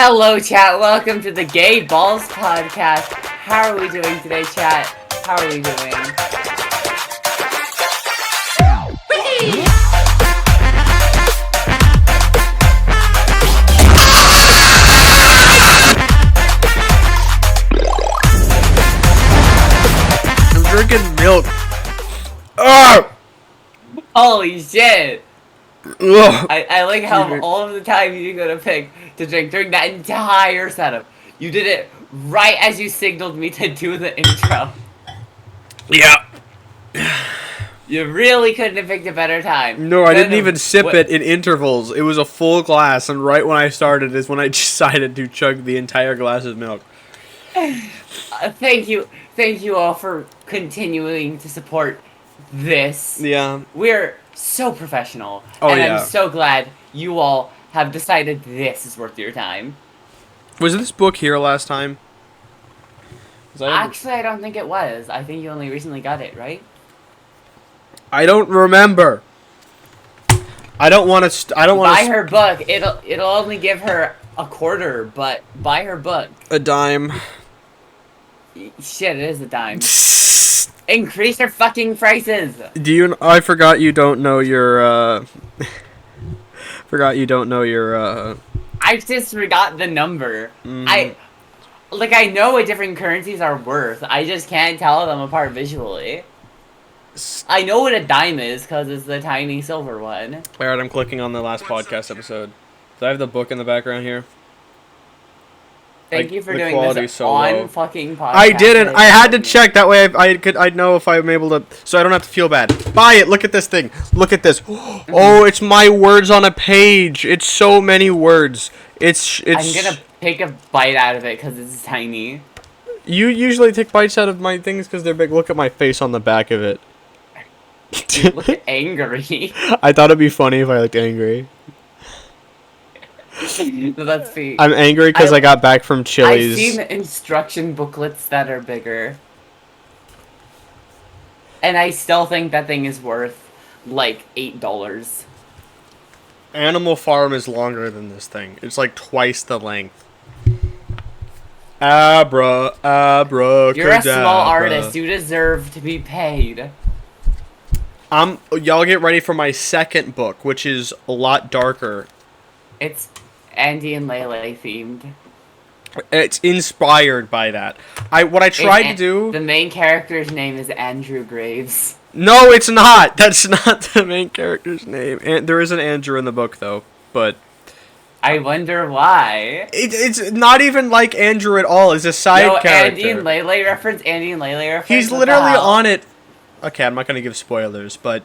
Hello, chat. Welcome to the Gay Balls Podcast. How are we doing today, chat? How are we doing? I'm drinking milk. Ugh! Holy shit! Ugh. I like how all of the time you go to pick to drink during that entire setup. You did it right as you signaled me to do the intro. Yeah. You really couldn't have picked a better time. No, I didn't even sip it in intervals. It was a full glass, and right when I started is when I decided to chug the entire glass of milk. Thank you all for continuing to support this. Yeah. We're so professional. Oh, and yeah. I'm so glad you all have decided this is worth your time. Was this book here last time? Actually, I don't think it was. I think you only recently got it, right? I don't remember. I don't want to. Buy her book. It'll only give her a quarter, but buy her book. A dime. Shit, it is a dime. Increase your fucking prices. I forgot you don't know your. Forgot you don't know your. I just forgot the number. I know what different currencies are worth. I just can't tell them apart visually. I know what a dime is because it's the tiny silver one. Alright, I'm clicking on the last podcast episode. Do I have the book in the background here? Thank you for the doing quality's this so on low. fucking podcast. I didn't. I had to check. That way I'd know if I'm able to, so I don't have to feel bad. Buy it. Look at this thing. Look at this. Oh, it's my words on a page. It's so many words. It's. I'm gonna take a bite out of it because it's tiny. You usually take bites out of my things because they're big. Look at my face on the back of it. You look angry. I thought it'd be funny if I looked angry. Let's see. I'm angry because I got back from Chili's. I've seen instruction booklets that are bigger. And I still think that thing is worth, like, $8. Animal Farm is longer than this thing. It's like twice the length. Abracadabra. You're a small artist. You deserve to be paid. Y'all get ready for my second book, which is a lot darker. It's Andy and Lele themed. It's inspired by that. What I tried to do. The main character's name is Andrew Graves. No, it's not. That's not the main character's name. And there is an Andrew in the book, though. But I wonder why. it's not even like Andrew at all. It's a side character. Andy and Lele reference. Andy and Lele reference. He's literally on it. Okay, I'm not gonna give spoilers, but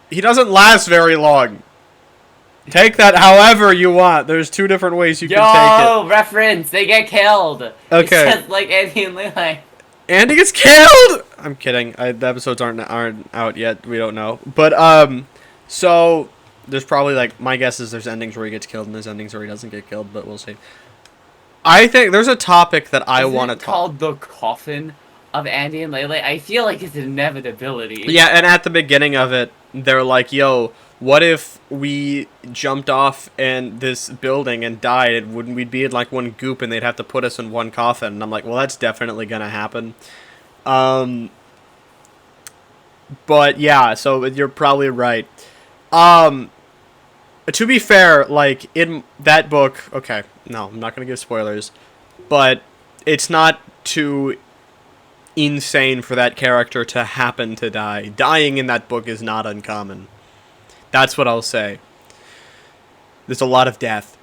he doesn't last very long. Take that however you want. There's two different ways you can take it. Yo, reference. They get killed. Okay. It's just like Andy and Lele. Andy gets killed! I'm kidding. The episodes aren't out yet. We don't know. But, so, there's probably, like, my guess is there's endings where he gets killed and there's endings where he doesn't get killed, but we'll see. I think there's a topic that I want to talk. Called The Coffin of Andy and Lele? I feel like it's an inevitability. Yeah, and at the beginning of it, they're like, yo, what if we jumped off in this building and died? Wouldn't we be in like one goop and they'd have to put us in one coffin? And I'm like, well, that's definitely gonna happen. But yeah, so you're probably right. To be fair, like in that book, okay, no, I'm not gonna give spoilers, but it's not too insane for that character to happen to die. Dying in that book is not uncommon. That's what I'll say. There's a lot of death.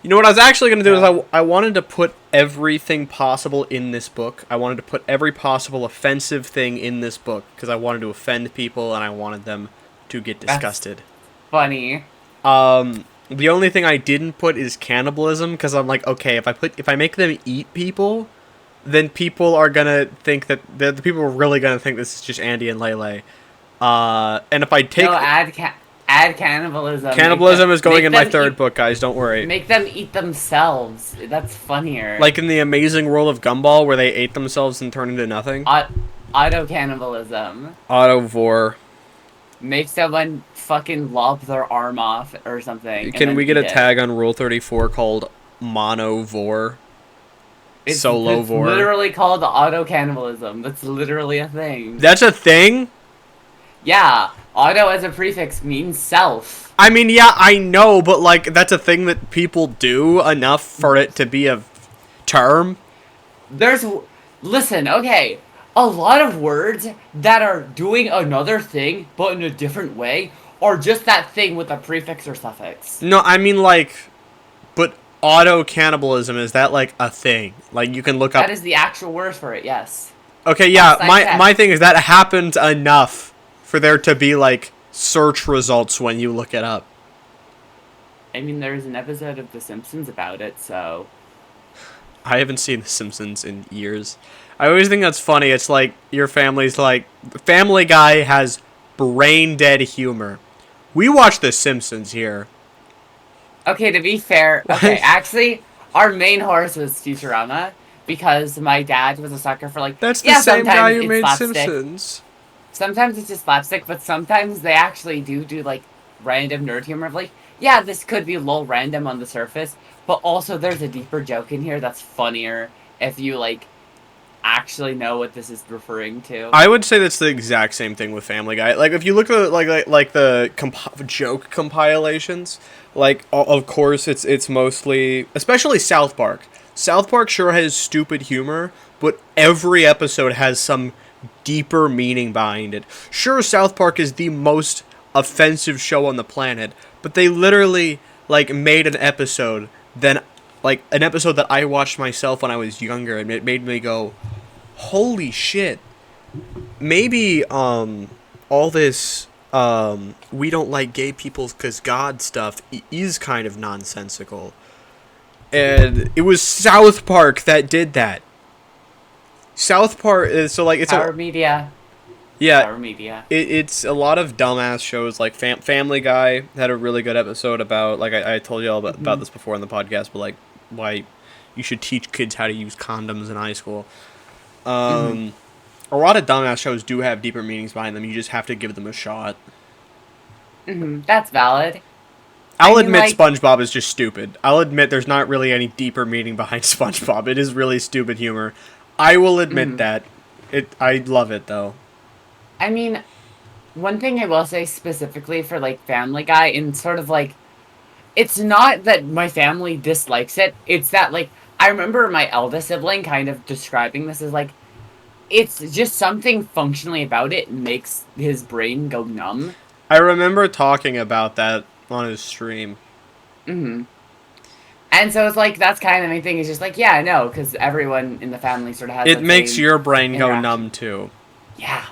You know what I was actually going to do is I wanted to put everything possible in this book. I wanted to put every possible offensive thing in this book because I wanted to offend people and I wanted them to get disgusted. That's funny. The only thing I didn't put is cannibalism because I'm like, okay, if I make them eat people, then people are going to think that the people are really going to think this is just Andy and Lele. And if I take... No, add cannibalism. Cannibalism is going in my third book, guys. Don't worry. Make them eat themselves. That's funnier. Like in the Amazing World of Gumball, where they ate themselves and turned into nothing. Auto cannibalism. Autovore. make someone fucking lob their arm off or something, and Can then we get eat a it. tag on Rule 34 called monovore? It's Solovore? literally called auto cannibalism. That's literally a thing. That's a thing? Yeah, auto as a prefix means self. I mean, yeah, I know, but like that's a thing that people do enough for it to be a term. There's, listen, okay, a lot of words that are doing another thing but in a different way are just that thing with a prefix or suffix. No, I mean like, but auto cannibalism, is that like a thing? Like you can look That up. is the actual word for it. Yes. Okay, yeah, Outside my check. thing is that happens enough for there to be like search results when you look it up. I mean, there's an episode of The Simpsons about it, so I haven't seen The Simpsons in years. I always think that's funny. It's like your family's like Family Guy has brain dead humor. We watch The Simpsons here. okay. To be fair, okay, actually, our main horse was Futurama because my dad was a sucker for like, That's the yeah, same guy sometimes who it's made slapstick. Simpsons. Sometimes it's just slapstick, but sometimes they actually do like random nerd humor of like, yeah, this could be a little random on the surface, but also there's a deeper joke in here that's funnier if you like actually know what this is referring to. I would say that's the exact same thing with Family Guy. Like if you look at like the joke compilations, like of course it's mostly, especially South Park. South Park sure has stupid humor, but every episode has some deeper meaning behind it. Sure, South Park is the most offensive show on the planet, but they literally like made an episode then like an episode that I watched myself when I was younger, and it made me go, holy shit. Maybe all this we don't like gay people cuz God stuff is kind of nonsensical. And it was South Park that did that. South Park is so like it's Power a media, yeah, power media. it's a lot of dumbass shows like Family Guy had a really good episode about like I told you all about this before in the podcast, but like why you should teach kids how to use condoms in high school. Mm-hmm. A lot of dumbass shows do have deeper meanings behind them. You just have to give them a shot. Mm-hmm. That's valid. I I'll mean, admit like, SpongeBob is just stupid. I'll admit there's not really any deeper meaning behind SpongeBob. It is really stupid humor. I will admit mm-hmm. that. I love it though. I mean, one thing I will say specifically for like Family Guy, and sort of like, it's not that my family dislikes it. It's that like I remember my eldest sibling kind of describing this as like it's just something functionally about it makes his brain go numb. I remember talking about that on his stream. Hmm. And so it's like that's kind of my thing. Is just like yeah, I know because everyone in the family sort of has It that makes same your brain go interaction. numb too. Yeah.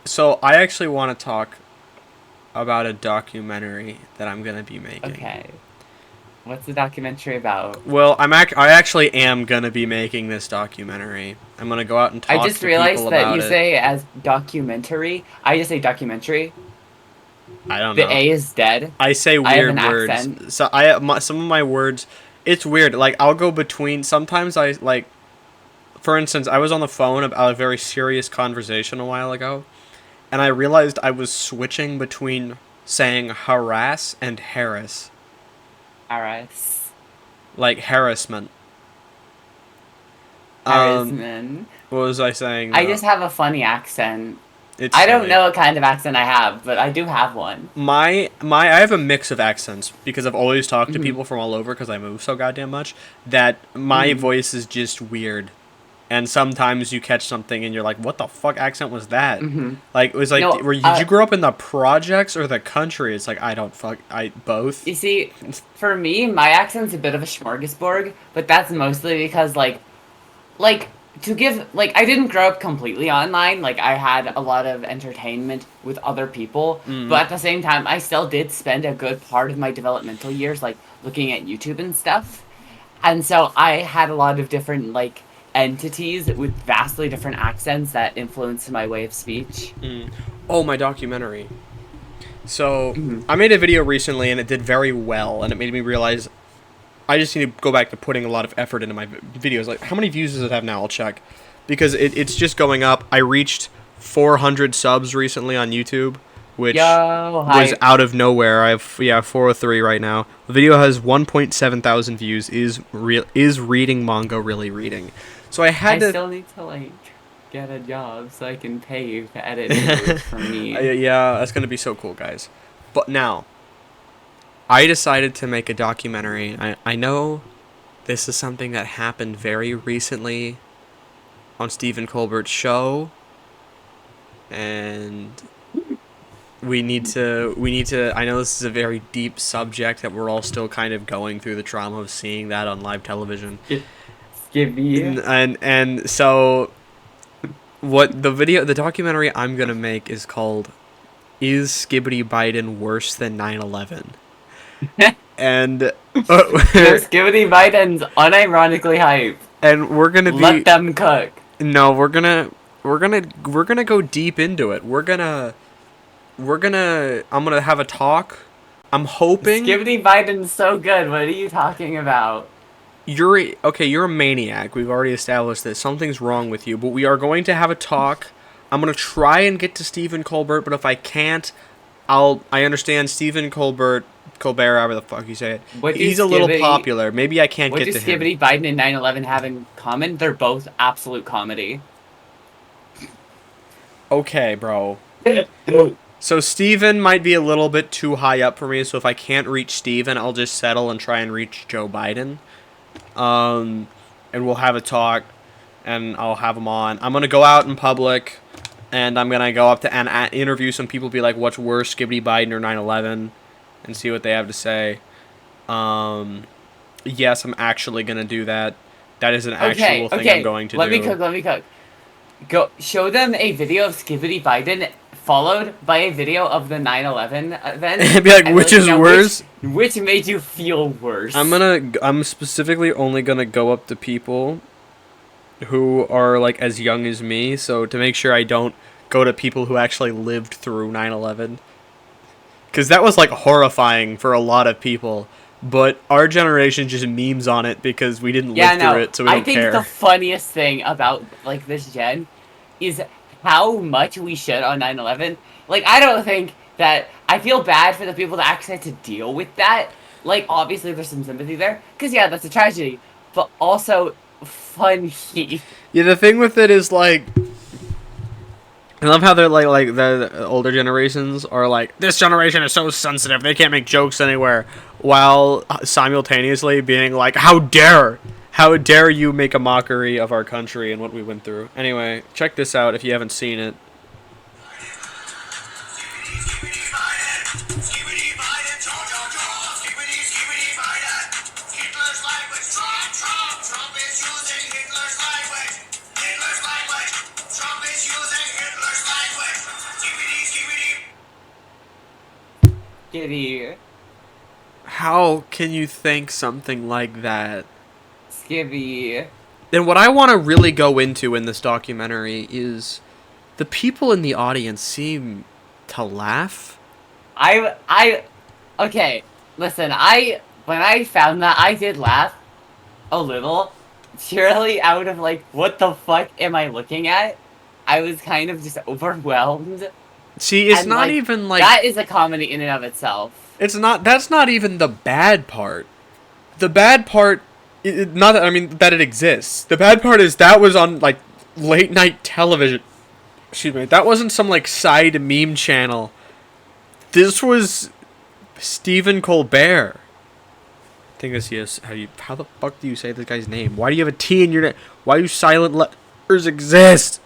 So I actually want to talk about a documentary that I'm gonna be making. Okay. What's the documentary about? Well, I actually am gonna be making this documentary. I'm gonna go out and I talk just to realized people that about you it. say as documentary. I just say documentary. I don't The know. A is dead. I say I have weird an words. accent. So some of my words, it's weird. Like I'll go between. Sometimes I like, for instance, I was on the phone about a very serious conversation a while ago, and I realized I was switching between saying harass and harass, Alright. like harassment. Harassment. What was I saying? I just have a funny accent. It's I don't silly. know what kind of accent I have, but I do have one. My I have a mix of accents because I've always talked to Mhm. people from all over because I move so goddamn much that my Mhm. voice is just weird. And sometimes you catch something and you're like, "What the fuck accent was that?" Mhm. Like it was like, No, did you grow up in the projects or the country? It's like I both. You see, for me, my accent's a bit of a smorgasbord, but that's mostly because like to give like I didn't grow up completely online. Like I had a lot of entertainment with other people, Mm. but at the same time, I still did spend a good part of my developmental years like looking at YouTube and stuff. And so I had a lot of different like entities with vastly different accents that influenced my way of speech. Mm. Oh, my documentary. So Mhm. I made a video recently and it did very well, and it made me realize I just need to go back to putting a lot of effort into my videos. Like, how many views does it have now? I'll check. Because it's just going up. I reached 400 subs recently on YouTube, which Yo, was hi. out of nowhere. I have 403 right now. The video has 1.7 thousand views. Is reading manga really reading? So I had I to. still need to like get a job so I can pay you to edit videos for me. Yeah, that's gonna be so cool, guys. But now, I decided to make a documentary. I know this is something that happened very recently on Stephen Colbert's show, and we need to I know this is a very deep subject that we're all still kind of going through the trauma of seeing that on live television. Skibby. And so what the documentary I'm going to make is called Is Skibidi Biden Worse Than 9/11? And Skibidi Biden's unironically hype. and we're going to be Let them cook. No, we're gonna go deep into it. I'm gonna have a talk. I'm hoping Skibidi Biden's so good. What are you talking about? you're a maniac. We've already established that something's wrong with you, but we are going to have a talk. I'm gonna try and get to Stephen Colbert, but if I can't, I understand Stephen Colbert, however the fuck you say it. He's a little popular. Maybe I can't get to him. What do Skibidi Biden and 9/11 have in common? They're both absolute comedy. Okay, bro. So Steven might be a little bit too high up for me, so if I can't reach Steven, I'll just settle and try and reach Joe Biden. And we'll have a talk, and I'll have him on. I'm going to go out in public, and I'm going to go up to and interview some people, be like, what's worse, Skibidi Biden or 9/11, and see what they have to say. Yes, I'm actually going to do that. That is an actual thing I'm going to do. Let me cook. Go show them a video of Skibidi Biden followed by a video of the 9/11 event. And be like, which is worse? Which made you feel worse? I'm specifically only gonna go up to people who are like as young as me, so to make sure I don't go to people who actually lived through 9/11. Because that was like horrifying for a lot of people. But our generation just memes on it because we didn't live through it, so we don't care. I think the funniest thing about like this gen is how much we shit on 9/11. Like, I don't think that I feel bad for the people that actually had to deal with that. Like, obviously there's some sympathy there, because yeah, that's a tragedy, but also funny. Yeah, the thing with it is like, I love how they're like the older generations are like, this generation is so sensitive, they can't make jokes anywhere, while simultaneously being like, how dare you make a mockery of our country and what we went through. Anyway, check this out if you haven't seen it. Skibby. How can you think something like that? Skibby. And what I want to really go into in this documentary is the people in the audience seem to laugh. Okay, listen, when I found that, I did laugh a little, purely out of like, what the fuck am I looking at? I was kind of just overwhelmed. See, it's not even like... That is a comedy in and of itself. That's not even the bad part. The bad part, not that, I mean, that it exists. The bad part is that was on, like, late night television. Excuse me. That wasn't some, like, side meme channel. This was Stephen Colbert. I think this is how the fuck do you say this guy's name? Why do you have a T in your name? Why do silent letters exist?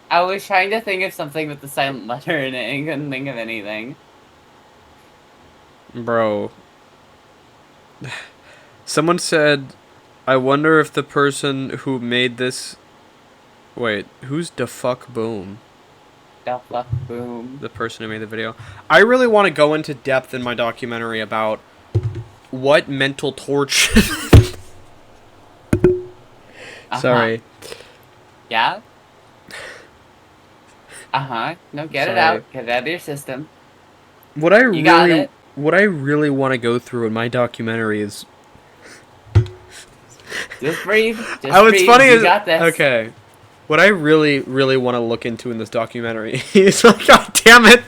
I was trying to think of something with the silent letter in it and couldn't think of anything. Bro. Someone said, I wonder if the person who made this... Wait, who's the fuck boom? The fuck boom. The person who made the video. I really want to go into depth in my documentary about what mental torture... Sorry. Yeah? No, get it out. Get it out of your system. What I really want to go through in my documentary is Just breathe. Just What's breathe. funny You is got this. okay. What I really, really want to look into in this documentary is like, God damn it!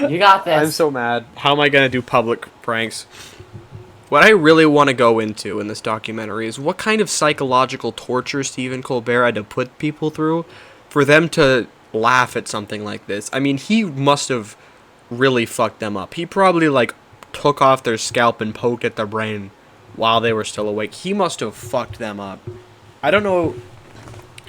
You got this. I'm so mad. How am I gonna do public pranks? What I really want to go into in this documentary is what kind of psychological torture Stephen Colbert had to put people through for them to laugh at something like this. I mean, he must have really fucked them up. He probably like took off their scalp and poked at their brain while they were still awake. He must have fucked them up. I don't know.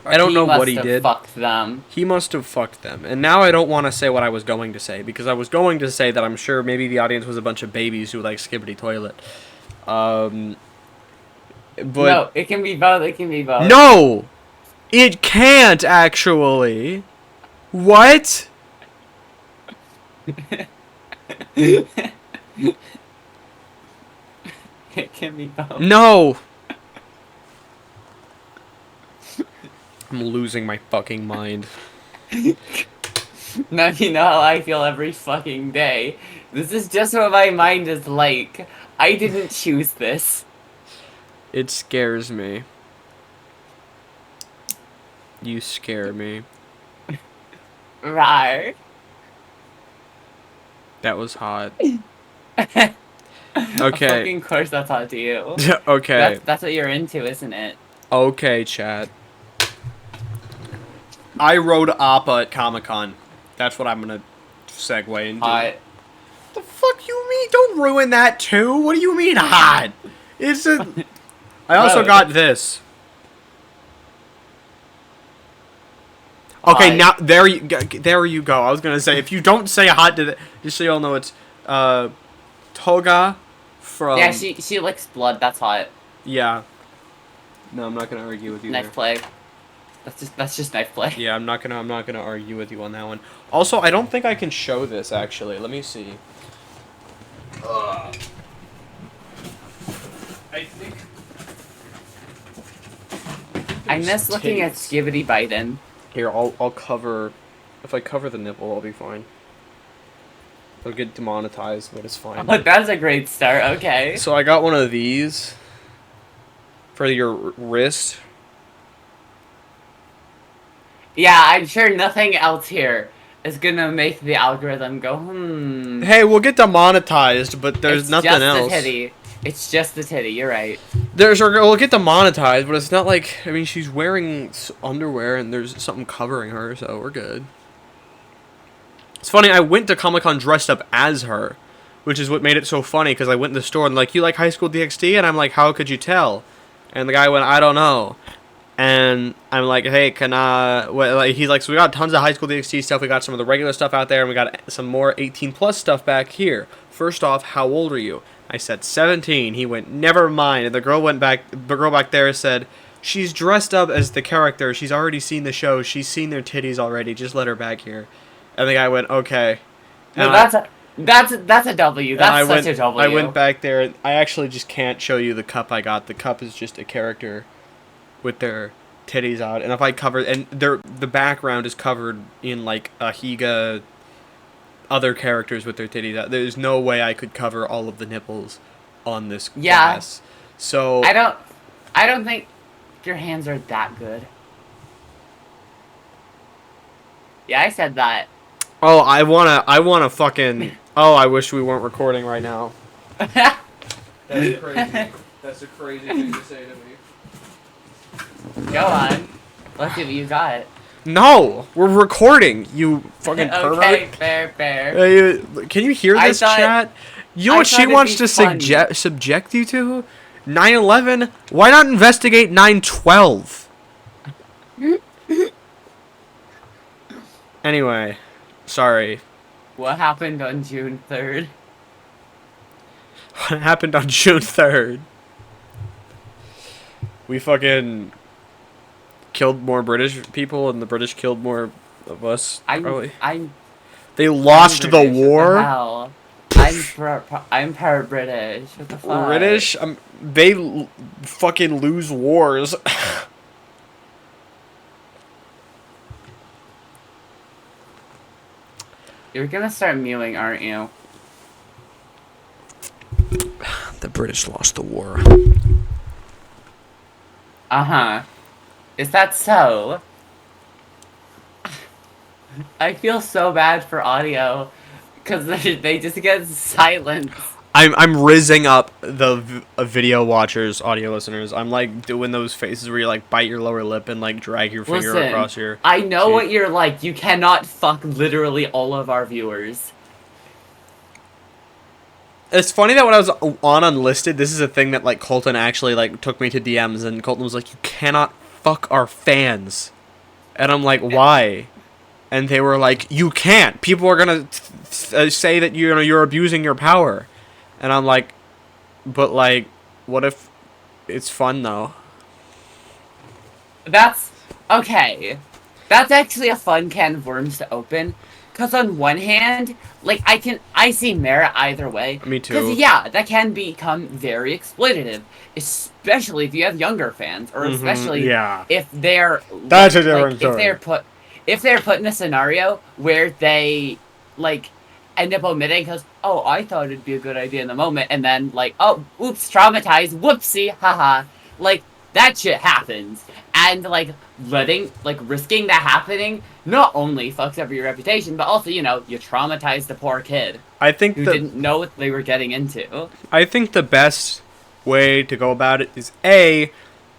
I don't know what he did. Fucked them. He must have fucked them. And now I don't want to say what I was going to say, because I was going to say that I'm sure maybe the audience was a bunch of babies who like Skibidi Toilet. But no, it can be both. It can be both. No! It can't, actually. What? It can be both. No! I'm losing my fucking mind. Now you know how I feel every fucking day. This is just what my mind is like. I didn't choose this. It scares me. You scare me. Right. That was hot. Okay. Okay. Fucking course that's hot to you. Okay. That's what you're into, isn't it? Okay, chat. I rode Appa at Comic-Con. That's what I'm gonna segue into. Hot. The fuck you mean? Don't ruin that too. What do you mean hot? It's a. I also got this. Okay, now there you go. I was gonna say, if you don't say hot to the, just so y'all know, it's Toga from. Yeah, she licks blood. That's hot. Yeah. No, I'm not gonna argue with you. Knife play. That's just knife play. Yeah, I'm not gonna argue with you on that one. Also, I don't think I can show this actually. Let me see. I think. I miss looking at Skibidi Biden. Here, I'll cover. If I cover the nipple, I'll be fine. It'll get demonetized, but it's fine. Oh, that's a great start. Okay. So I got one of these for your wrist. Yeah, I'm sure nothing else here is gonna make the algorithm go, Hey, we'll get demonetized, but there's nothing else. It's just the titty. It's just the titty, you're right. We'll get demonetized, but it's not like, I mean, she's wearing underwear and there's something covering her, so we're good. It's funny, I went to Comic-Con dressed up as her, which is what made it so funny, because I went in the store and like, you like High School DxD? And I'm like, how could you tell? And the guy went, I don't know. And I'm like, hey, can he's like, so we got tons of High School DxD stuff, we got some of the regular stuff out there, and we got some more 18 plus stuff back here. First off, how old are you? I said 17. He went, never mind. And the girl back there said, she's dressed up as the character, she's already seen the show, she's seen their titties already, just let her back here. And the guy went, okay. No, that's a W. That's such a W. I went back there, and I actually just can't show you the cup I got. The cup is just a character with their titties out, and if I cover, and the background is covered in like a Higa, other characters with their titties out. There's no way I could cover all of the nipples on this glass. So I don't think your hands are that good. Yeah, I said that. Oh, I wanna fucking. Oh, I wish we weren't recording right now. That's crazy. That's a crazy thing to say to me. Go on. Let's see what you got. No, we're recording. You fucking pervert. Okay, fair. Can you hear this, chat? You know what she wants to subject you to? 9/11. Why not investigate 9/12? Anyway, sorry. What happened on June 3rd? What happened on June 3rd? We fucking killed more British people, and the British killed more of us. Probably. They lost the war. Hell? I'm part British. What the fuck? British? They fucking lose wars. You're gonna start mewing, aren't you? The British lost the war. Uh-huh. Is that so? I feel so bad for audio because they just get silence. I'm rizzing up the video watchers, audio listeners. I'm like doing those faces where you like bite your lower lip and like drag your finger Listen, across your I know cheek. what you're like. You cannot fuck literally all of our viewers. It's funny that when I was on Unlisted, this is a thing that like Colton actually like took me to DMs, and Colton was like, "You cannot fuck our fans," and I'm like, "Why?" And they were like, "You can't. People are gonna say that you're abusing your power," and I'm like, "But like, what if it's fun though?" That's okay. That's actually a fun can of worms to open. Cause on one hand, like I see merit either way. Me too. Cause yeah, that can become very exploitative, especially if you have younger fans, or especially yeah. if they're That's a different story. If they're put in a scenario where they like end up omitting because oh I thought it'd be a good idea in the moment, and then like oh oops traumatized whoopsie haha like that shit happens. And like risking that happening not only fucks up your reputation, but also, you know, you traumatize the poor kid I think who didn't know what they were getting into. I think the best way to go about it is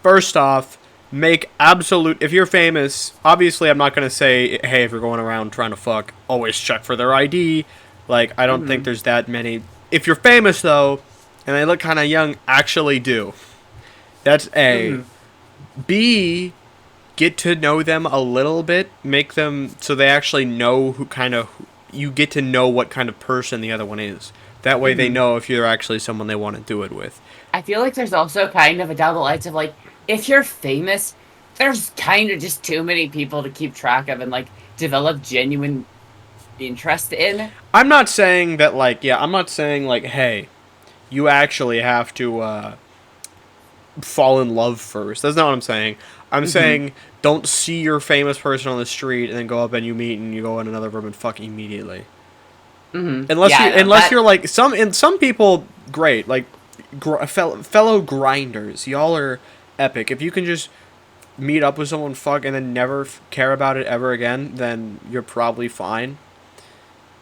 first off, make absolute. If you're famous, obviously, I'm not gonna say, hey, if you're going around trying to fuck, always check for their ID. Like, I don't think there's that many. If you're famous though, and they look kind of young, actually do. That's A. B, get to know them a little bit. Make them so they actually know you get to know what kind of person the other one is. That way they know if you're actually someone they want to do it with. I feel like there's also kind of a double edge of like, if you're famous, there's kind of just too many people to keep track of and like develop genuine interest in. I'm not saying that I'm not saying like, hey, you actually have to fall in love first. That's not what I'm saying. I'm saying don't see your famous person on the street and then go up and you meet and you go in another room and fuck immediately. Unless you're like some people, great, like fellow grinders, y'all are epic. If you can just meet up with someone, fuck, and then never care about it ever again, then you're probably fine.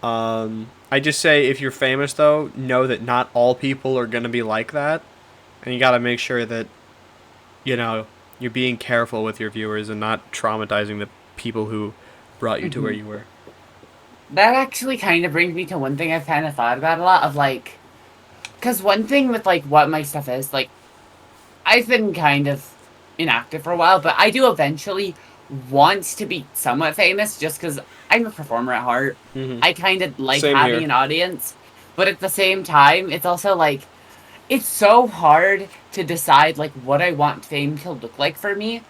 I just say if you're famous though, know that not all people are gonna be like that. And you gotta make sure that, you know, you're being careful with your viewers and not traumatizing the people who brought you to where you were. That actually kind of brings me to one thing I've kind of thought about a lot of like, because one thing with like what my stuff is, like, I've been kind of inactive for a while, but I do eventually want to be somewhat famous just because I'm a performer at heart. I kind of like Same having here. an audience, but at the same time, it's also like, it's so hard to decide, like, what I want fame to look like for me.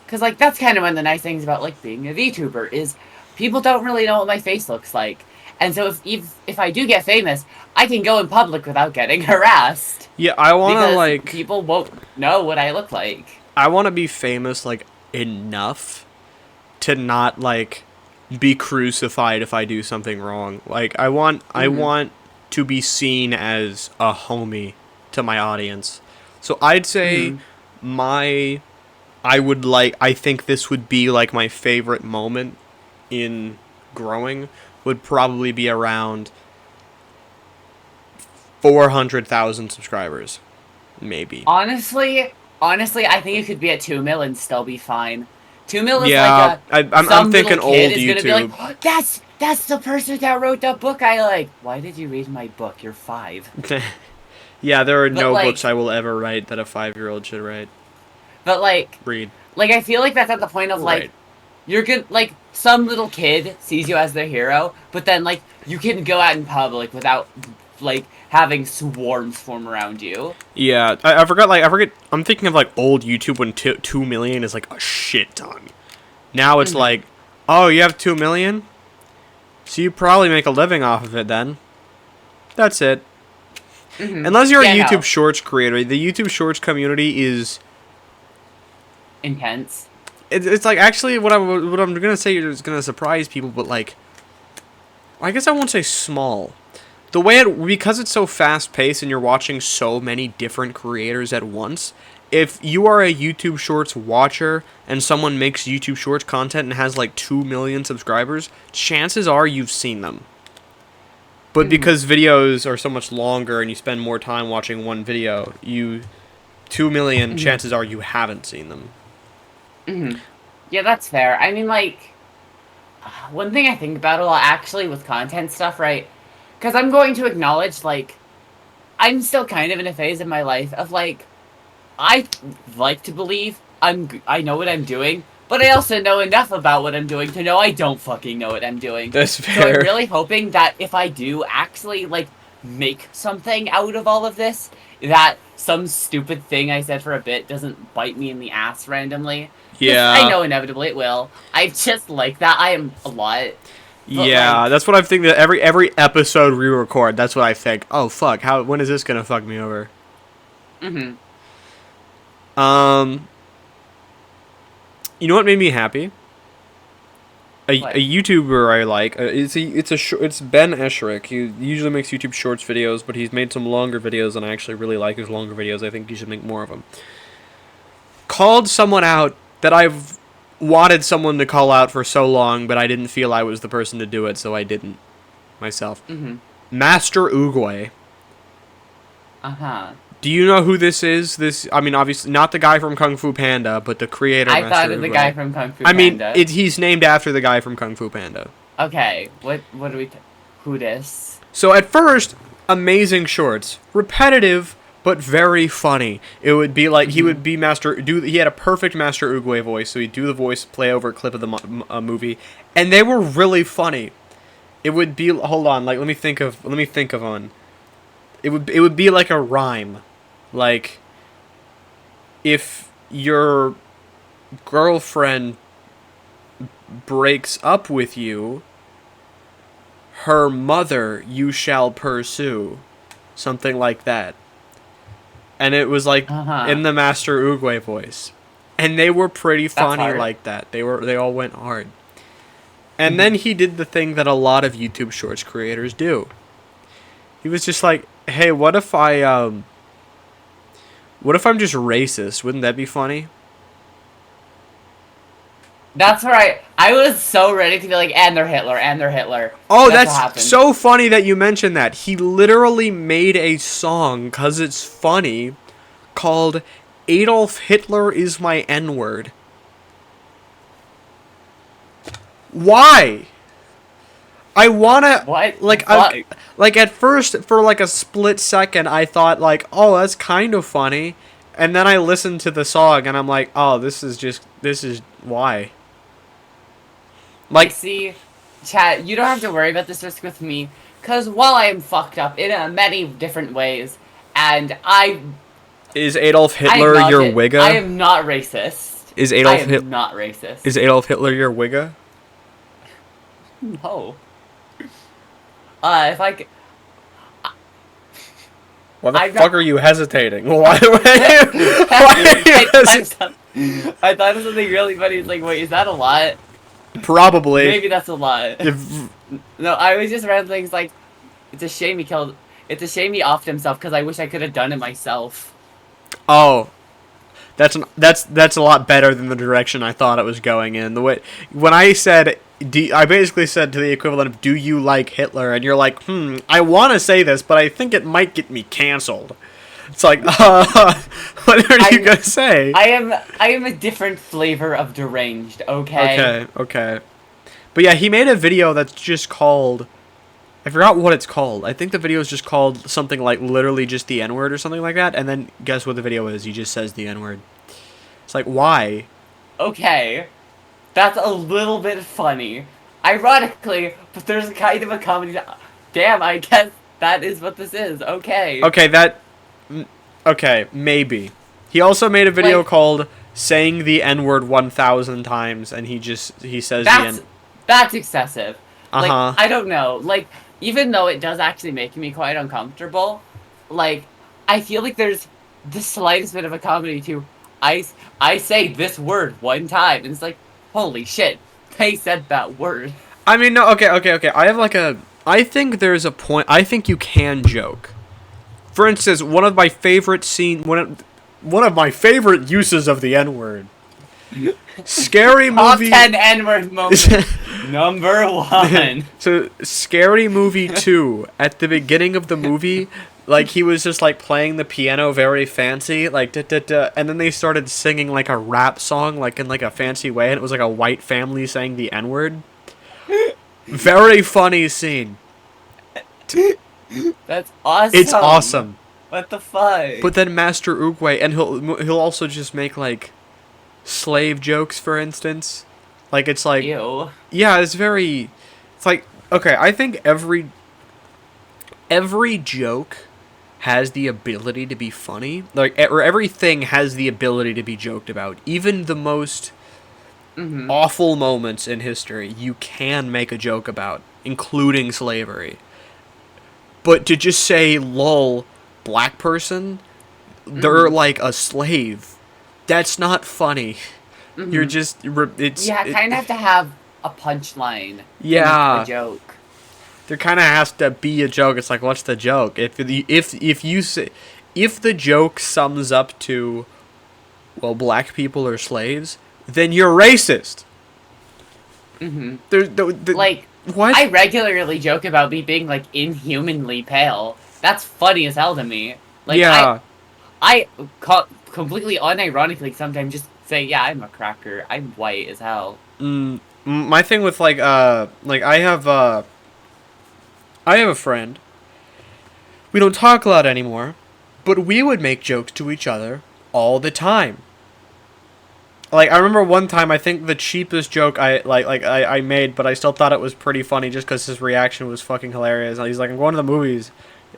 Because, like, that's kind of one of the nice things about, like, being a VTuber, is people don't really know what my face looks like. And so if I do get famous, I can go in public without getting harassed. Yeah, I want to, like... people won't know what I look like. I want to be famous, like, enough to not, like, be crucified if I do something wrong. Like, I want to be seen as a homie to my audience. So I'd say I think this would be like my favorite moment in growing would probably be around 400,000 subscribers. Maybe. Honestly, I think you could be at 2 mil and still be fine. 2 mil is yeah, like I'm thinking old YouTube. Gonna be like, oh, that's the person that wrote that book I like. Why did you read my book? You're 5. Yeah, there are no like, books I will ever write that a 5-year-old should write. But like, read. Like, I feel like that's at the point of like, you're good. Like, some little kid sees you as their hero, but then like you can go out in public without like having swarms form around you. Yeah, I forgot. Like, I'm thinking of like old YouTube when 2 million is like a shit ton. Now it's like, oh, you have 2 million, so you probably make a living off of it. Then, that's it. Unless you're a YouTube Shorts creator, the YouTube Shorts community is intense. It's like actually what I'm gonna say is gonna surprise people, but like, I guess I won't say small. The way because it's so fast paced and you're watching so many different creators at once, if you are a YouTube Shorts watcher and someone makes YouTube Shorts content and has like 2 million subscribers, chances are you've seen them. But because videos are so much longer and you spend more time watching one video, 2 million, chances are you haven't seen them. Yeah, that's fair. I mean, like, one thing I think about a lot, actually, with content stuff, right? Because I'm going to acknowledge, like, I'm still kind of in a phase of my life of, like, I like to believe I know what I'm doing, but I also know enough about what I'm doing to know I don't fucking know what I'm doing. That's So fair. I'm really hoping that if I do actually, like, make something out of all of this, that some stupid thing I said for a bit doesn't bite me in the ass randomly. Yeah. I know inevitably it will. I just like that. I am a lot. Yeah, like, that's what I think. That every episode we record, that's what I think. Oh fuck! When is this gonna fuck me over? You know what made me happy? A YouTuber I like. It's Ben Esherick. He usually makes YouTube Shorts videos, but he's made some longer videos, and I actually really like his longer videos. I think he should make more of them. Called someone out that I've wanted someone to call out for so long, but I didn't feel I was the person to do it, so I didn't myself. Master Oogway. Do you know who this is? I mean, obviously not the guy from Kung Fu Panda, but the creator. I thought of the guy from Kung Fu Panda. I mean, he's named after the guy from Kung Fu Panda. Okay, what do we? Who this? So at first, amazing shorts, repetitive but very funny. It would be like he would be he had a perfect Master Oogway voice, so he'd do the voice, play over a clip of the movie, and they were really funny. It would be hold on, like let me think of one. It would be like a rhyme. Like, if your girlfriend breaks up with you, her mother you shall pursue. Something like that. And it was like in the Master Oogway voice. And they were pretty funny like that. They all went hard. And then he did the thing that a lot of YouTube Shorts creators do. He was just like, hey, what if I'm just racist? Wouldn't that be funny? That's right. I was so ready to be like, and they're Hitler, and they're Hitler. Oh, that's so funny that you mentioned that. He literally made a song, 'cause it's funny, called Adolf Hitler is my N-word. Why? I wanna... What? Like, at first, for like a split second, I thought, like, oh, that's kind of funny. And then I listened to the song, and I'm like, oh, this is why? Like, see, chat, you don't have to worry about this risk with me, because while I am fucked up in many different ways, and is Adolf Hitler your Wigga? I am not racist. Is Adolf not racist. Is Adolf Hitler your Wigga? No. If I could... Why the fuck are you hesitating? Why are you hesitating? I thought of something really funny. It's like, wait, is that a lot? Probably. Maybe that's a lot. No, I was just read things like, it's a shame he offed himself because I wish I could have done it myself. Oh. That's a lot better than the direction I thought it was going in. When I said... I basically said to the equivalent of, do you like Hitler? And you're like, I want to say this, but I think it might get me canceled. It's like, what are you going to say? I am a different flavor of deranged, okay? Okay. But yeah, he made a video that's just called... I forgot what it's called. I think the video is just called something like literally just the N-word or something like that. And then guess what the video is? He just says the N-word. It's like, why? Okay. That's a little bit funny. Ironically, but there's kind of a comedy... Damn, I guess that is what this is. Okay. Okay, maybe. He also made a video called saying the N-word 1,000 times, and he says the N... That's excessive. Like, I don't know. Like, even though it does actually make me quite uncomfortable, like, I feel like there's the slightest bit of a comedy to... I say this word one time, and it's like, holy shit, they said that word. I mean, no, okay. I think there's a point, I think you can joke. For instance, one of my favorite scenes, one of my favorite uses of the N-word. Scary Top Movie... 10 N-word moments. Number 1. So, Scary Movie 2, at the beginning of the movie, like, he was just, like, playing the piano very fancy, like, da-da-da, and then they started singing, like, a rap song, like, in, like, a fancy way, and it was, like, a white family saying the N-word. Very funny scene. That's awesome. It's awesome. What the fuck? But then Master Oogway, and he'll also just make, like, slave jokes, for instance. Like, it's like... Ew. Yeah, it's very... It's like... Okay, I think every joke has the ability to be funny. Like, or everything has the ability to be joked about. Even the most awful moments in history, you can make a joke about, including slavery. But to just say, lol, black person, they're like a slave. That's not funny. You're just... It's, yeah, kind of have to have a punchline. Yeah. A joke. There kind of has to be a joke. It's like, what's the joke? If you say... If the joke sums up to, well, black people are slaves, then you're racist. Like... What? I regularly joke about me being, like, inhumanly pale. That's funny as hell to me. Like, yeah. I completely unironically sometimes just say, yeah, I'm a cracker. I'm white as hell. My thing with, like, I have a friend. We don't talk a lot anymore, but we would make jokes to each other all the time. Like, I remember one time, I think the cheapest joke I made, but I still thought it was pretty funny just because his reaction was fucking hilarious. And he's like, I'm going to the movies.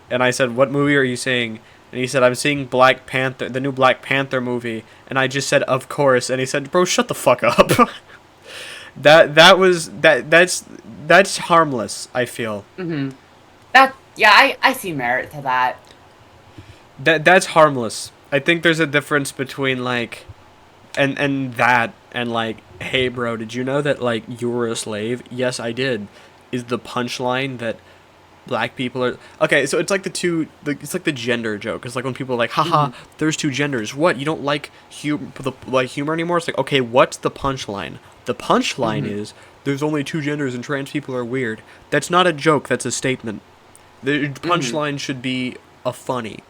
And I said, what movie are you seeing? And he said, I'm seeing Black Panther, the new Black Panther movie. And I just said, of course. And he said, bro, shut the fuck up. That's harmless, I feel. I see merit to that. That's harmless. I think there's a difference between, like... And that, and like, hey bro, did you know that, like, you were a slave? Yes, I did. Is the punchline that black people are... Okay, so it's like it's like the gender joke. It's like when people are like, haha, there's two genders. What, you don't like humor anymore? It's like, okay, what's the punchline? The punchline is, there's only two genders and trans people are weird. That's not a joke, that's a statement. The punchline should be a funny.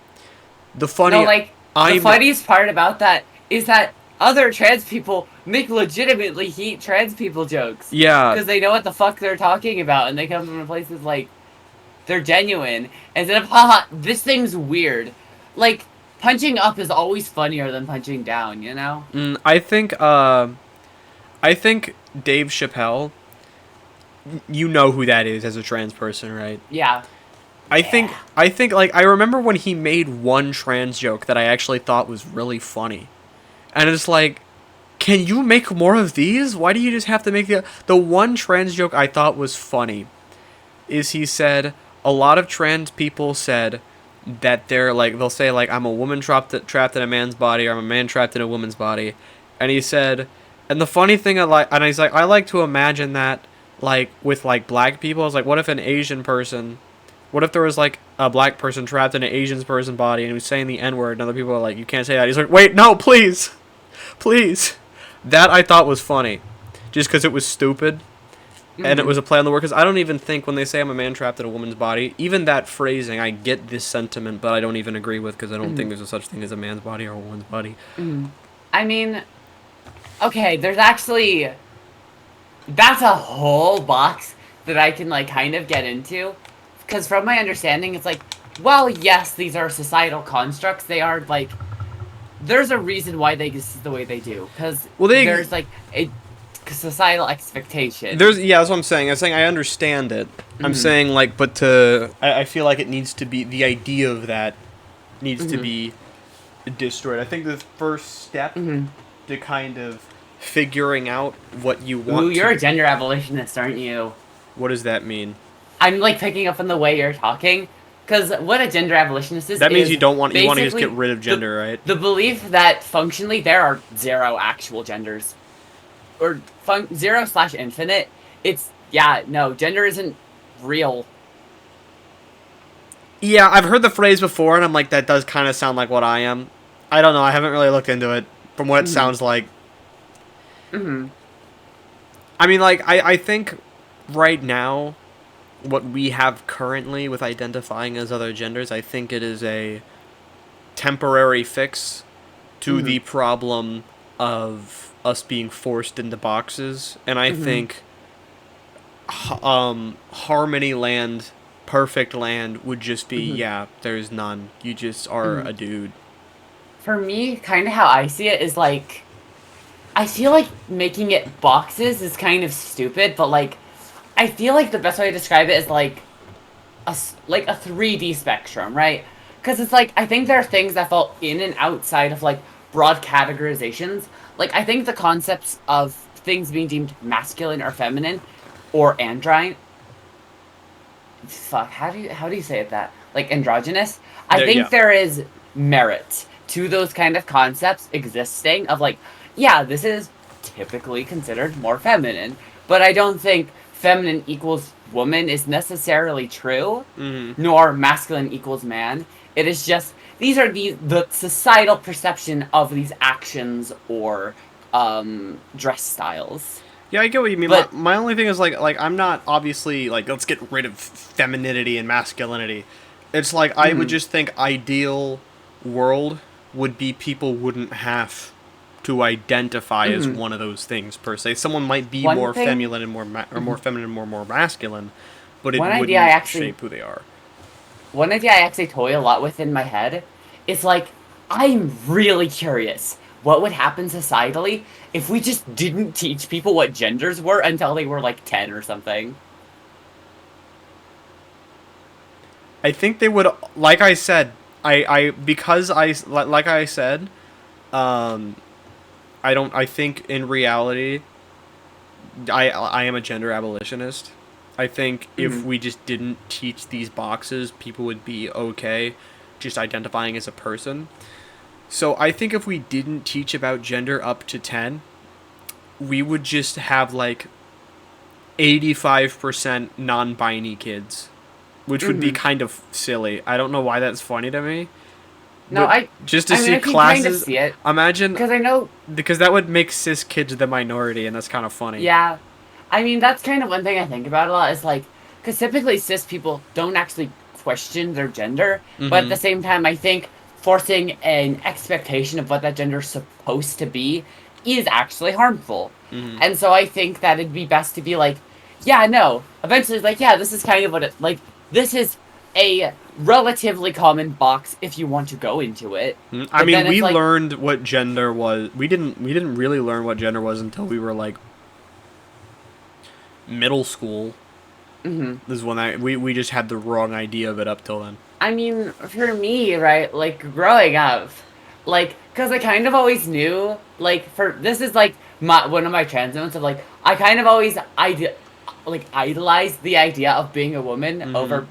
The funniest part about that is that other trans people make legitimately trans people jokes. Yeah. Because they know what the fuck they're talking about, and they come from places like, they're genuine. Instead of, haha, this thing's weird. Like, punching up is always funnier than punching down, you know? I think Dave Chappelle, you know who that is as a trans person, right? Yeah. I think, like, I remember when he made one trans joke that I actually thought was really funny. And it's like, can you make more of these? Why do you just have to make the one trans joke I thought was funny is he said, a lot of trans people said that they're like, they'll say like, I'm a woman trapped in a man's body, or I'm a man trapped in a woman's body. And he said, and the funny thing and he's like, I like to imagine that like with like black people. I was like, what if an Asian person, what if there was like a black person trapped in an Asian person's body and he was saying the N-word and other people are like, you can't say that. He's like, wait, no, please. Please. That I thought was funny. Just because it was stupid. And it was a play on the word. Because I don't even think when they say I'm a man trapped in a woman's body, even that phrasing, I get this sentiment, but I don't even agree with because I don't think there's a such thing as a man's body or a woman's body. I mean, okay, there's actually... That's a whole box that I can, like, kind of get into. Because from my understanding, it's like, well, yes, these are societal constructs. They are, like... There's a reason why they exist the way they do. Because there's, like, a societal expectation. That's what I'm saying. I'm saying I understand it. I'm saying, like, but I feel like it needs to be... The idea of that needs to be destroyed. I think the first step to kind of figuring out what you want. Ooh, you're a gender abolitionist, aren't you? What does that mean? I'm, like, picking up on the way you're talking. Because what a gender abolitionist is... That means you want to just get rid of gender, right? The belief that functionally there are zero actual genders. Or 0/infinite. It's... Yeah, no, gender isn't real. Yeah, I've heard the phrase before, and I'm like, that does kind of sound like what I am. I don't know. I haven't really looked into it. From what it sounds like. Mm-hmm. I mean, like, I think right now, what we have currently with identifying as other genders, I think it is a temporary fix to the problem of us being forced into boxes. And I think Harmony Land, Perfect Land would just be, yeah, there's none. You just are a dude. For me, kind of how I see it is like, I feel like making it boxes is kind of stupid, but like, I feel like the best way to describe it is like like a 3D spectrum, right? Because it's like, I think there are things that fall in and outside of like broad categorizations. Like, I think the concepts of things being deemed masculine or feminine or andrine. Fuck, how do you say it that? Like androgynous? I think there is merit to those kind of concepts existing of like, yeah, this is typically considered more feminine, but I don't think feminine equals woman is necessarily true, nor masculine equals man. It is just, these are the societal perception of these actions or dress styles. Yeah, I get what you mean. But My only thing is like I'm not obviously like let's get rid of femininity and masculinity. It's like I would just think ideal world would be people wouldn't have to identify as one of those things per se. Someone might be one more thing, feminine and more feminine and more masculine, but it one wouldn't idea I actually shape who they are. one idea I actually toy a lot with in my head is like, I'm really curious what would happen societally if we just didn't teach people what genders were until they were like 10 or something. I think they would, like I said, because like I said, I think in reality, I am a gender abolitionist. I think if we just didn't teach these boxes, people would be okay just identifying as a person. So I think if we didn't teach about gender up to 10, we would just have like 85% non-binary kids, which would be kind of silly. I don't know why that's funny to me. No, just to I mean, see I can classes. kind of see it, Imagine because I know. because that would make cis kids the minority, and that's kind of funny. Yeah, I mean that's kind of one thing I think about a lot is like, because typically cis people don't actually question their gender, but at the same time, I think forcing an expectation of what that gender is supposed to be is actually harmful. And so I think that it'd be best to be like, yeah, no. Eventually, it's like, yeah, this is kind of what it like. This is a relatively common box if you want to go into it. I mean, we learned what gender was. We didn't really learn what gender was until we were like middle school. This is when we just had the wrong idea of it up till then. I mean, for me, right, like, growing up, like, because I kind of always knew, like, this is, like, one of my trans moments of, like, I kind of always, idolized the idea of being a woman over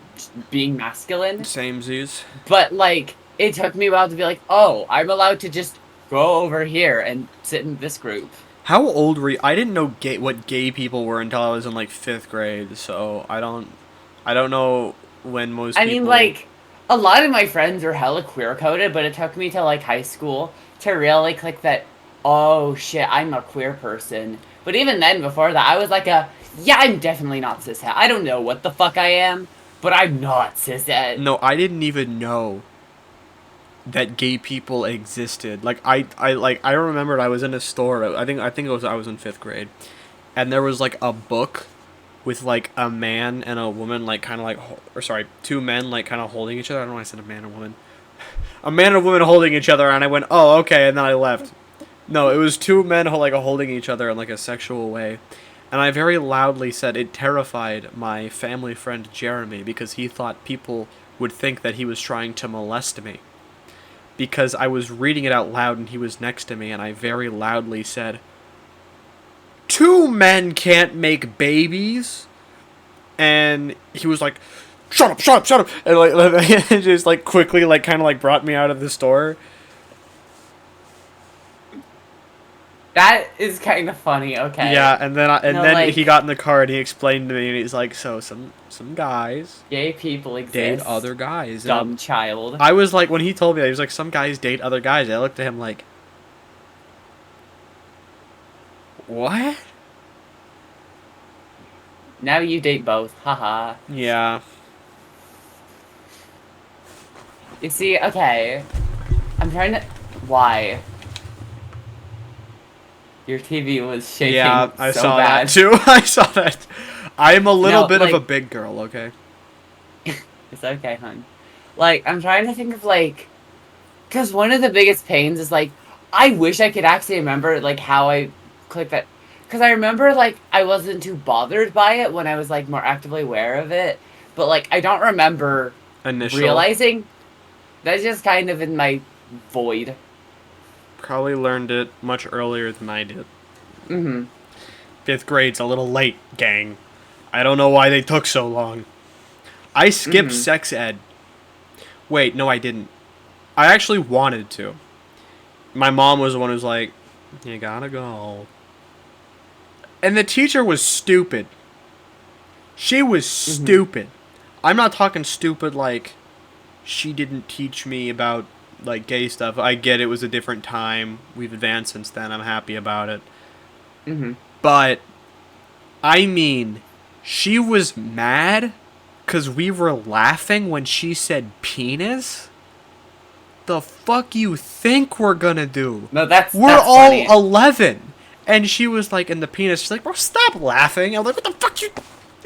being masculine. Same Zeus. But, like, it took me a while to be like, oh, I'm allowed to just go over here and sit in this group. How old were you? I didn't know what gay people were until I was in, like, 5th grade, so I don't know when most people... I mean, like, a lot of my friends are hella queer-coded, but it took me to, like, high school to really click that, oh, shit, I'm a queer person. But even then, before that, I was like yeah, I'm definitely not cishet. I don't know what the fuck I am, but I'm not cishet. No, I didn't even know that gay people existed. Like, I remembered I was in a store, I think I was in 5th grade, and there was, like, a book with, like, a man and a woman, like, kind of, like, two men, like, kind of holding each other. I don't know why I said a man and a woman. A man and a woman holding each other, and I went, oh, okay, and then I left. No, it was two men, like, holding each other in, like, a sexual way. And I very loudly said it terrified my family friend Jeremy because he thought people would think that he was trying to molest me. Because I was reading it out loud and he was next to me, and I very loudly said, two men can't make babies. And he was like, shut up, and like just like quickly like kind of like brought me out of the store. That is kind of funny. Okay. Yeah, and then No, like, he got in the car and he explained to me and he's like, so some guys gay people date exist. other guys. And Dumb child. I was like, when he told me that, he was like, some guys date other guys. I looked at him like, what? Now you date both. Haha. Yeah. You see, okay. I'm trying to. Why? Your TV was shaking Yeah, I so saw bad. that too. I saw that. I'm a little No, bit of like- a big girl, okay? It's okay, hon. Like, I'm trying to think of, like... Because one of the biggest pains is, like, I wish I could actually remember, like, how I clicked that. Because I remember, like, I wasn't too bothered by it when I was, like, more actively aware of it. But, like, I don't remember realizing. That's just kind of in my void. Probably learned it much earlier than I did. Mm-hmm. 5th grade's a little late, gang. I don't know why they took so long. I skipped sex ed. Wait, no, I didn't. I actually wanted to. My mom was the one who's like, you gotta go. And the teacher was stupid. She was stupid. I'm not talking stupid like she didn't teach me about like gay stuff. I get it was a different time. We've advanced since then. I'm happy about it. But I mean, she was mad because we were laughing when she said penis. The fuck you think we're gonna do? No, that's all funny. 11, and she was like in the penis. She's like, bro, stop laughing. I'm like, what the fuck you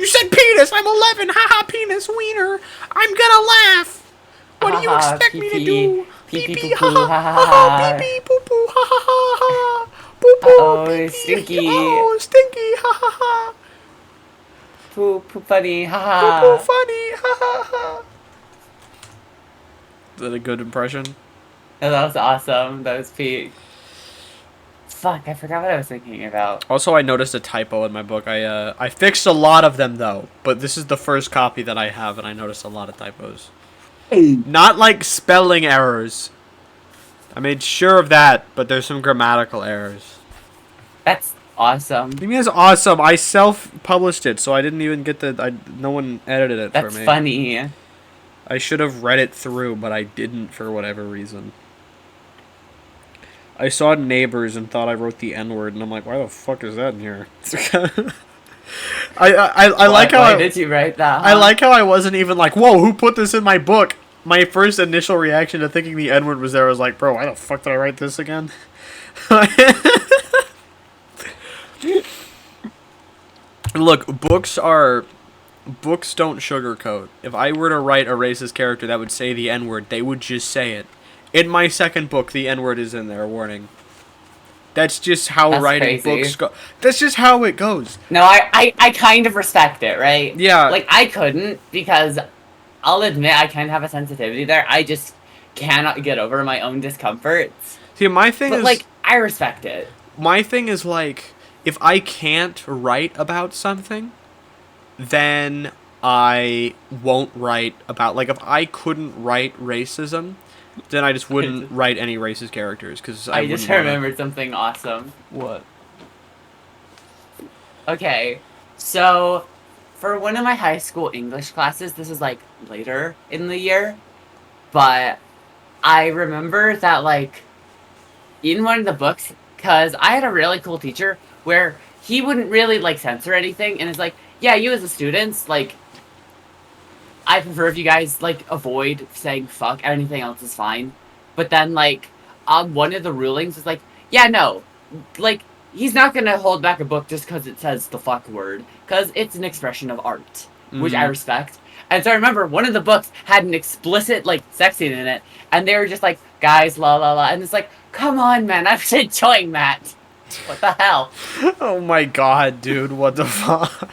said penis? I'm 11. Haha, penis wiener. I'm gonna laugh. What do you expect me to do? Pee Pee pee pee, poo poo, ha ha ha ha. pee pee poo poo, ha ha ha ha. Poo poo, Oh, pee, stinky. oh, stinky, ha ha ha. Poo poo funny, ha Poo poo ha. funny, ha ha ha. Is that a good impression? Oh, that was awesome. That was peak. Fuck, I forgot what I was thinking about. Also, I noticed a typo in my book. I fixed a lot of them though, but this is the first copy that I have, and I noticed a lot of typos. Not like spelling errors. I made sure of that, but there's some grammatical errors. That's awesome. I mean, it's awesome. I self-published it, so I didn't even get no one edited it for me. That's funny. I should have read it through, but I didn't for whatever reason. I saw Neighbors and thought I wrote the N-word, and I'm like, why the fuck is that in here? I like how Why did you write that? Huh? I like how I wasn't even like, whoa, who put this in my book? My first initial reaction to thinking the N-word was there was like, bro, why the fuck did I write this again? Look, books don't sugarcoat. If I were to write a racist character that would say the N-word, they would just say it. In my second book, the N-word is in there, warning. That's just how writing books go. That's just how it goes. No, I kind of respect it, right? Yeah. Like, I couldn't, because I'll admit I kind of have a sensitivity there. I just cannot get over my own discomforts. See, my thing is... like, I respect it. My thing is, like, if I can't write about something, then I won't write about... Like, if I couldn't write racism, then I just wouldn't write any racist characters, because I just remembered something awesome. What? Okay, so for one of my high school English classes, this is like later in the year, but I remember that like in one of the books, because I had a really cool teacher where he wouldn't really like censor anything, and it's like, yeah, you as a student, like, I prefer if you guys, like, avoid saying fuck, anything else is fine. But then, like, one of the rulings is like, yeah, no, like, he's not gonna hold back a book just because it says the fuck word, because it's an expression of art, which I respect. And so I remember one of the books had an explicit, like, sex scene in it, and they were just like, guys, la la la, and it's like, come on, man, I was enjoying that. What the hell? Oh my god, dude, what the fuck?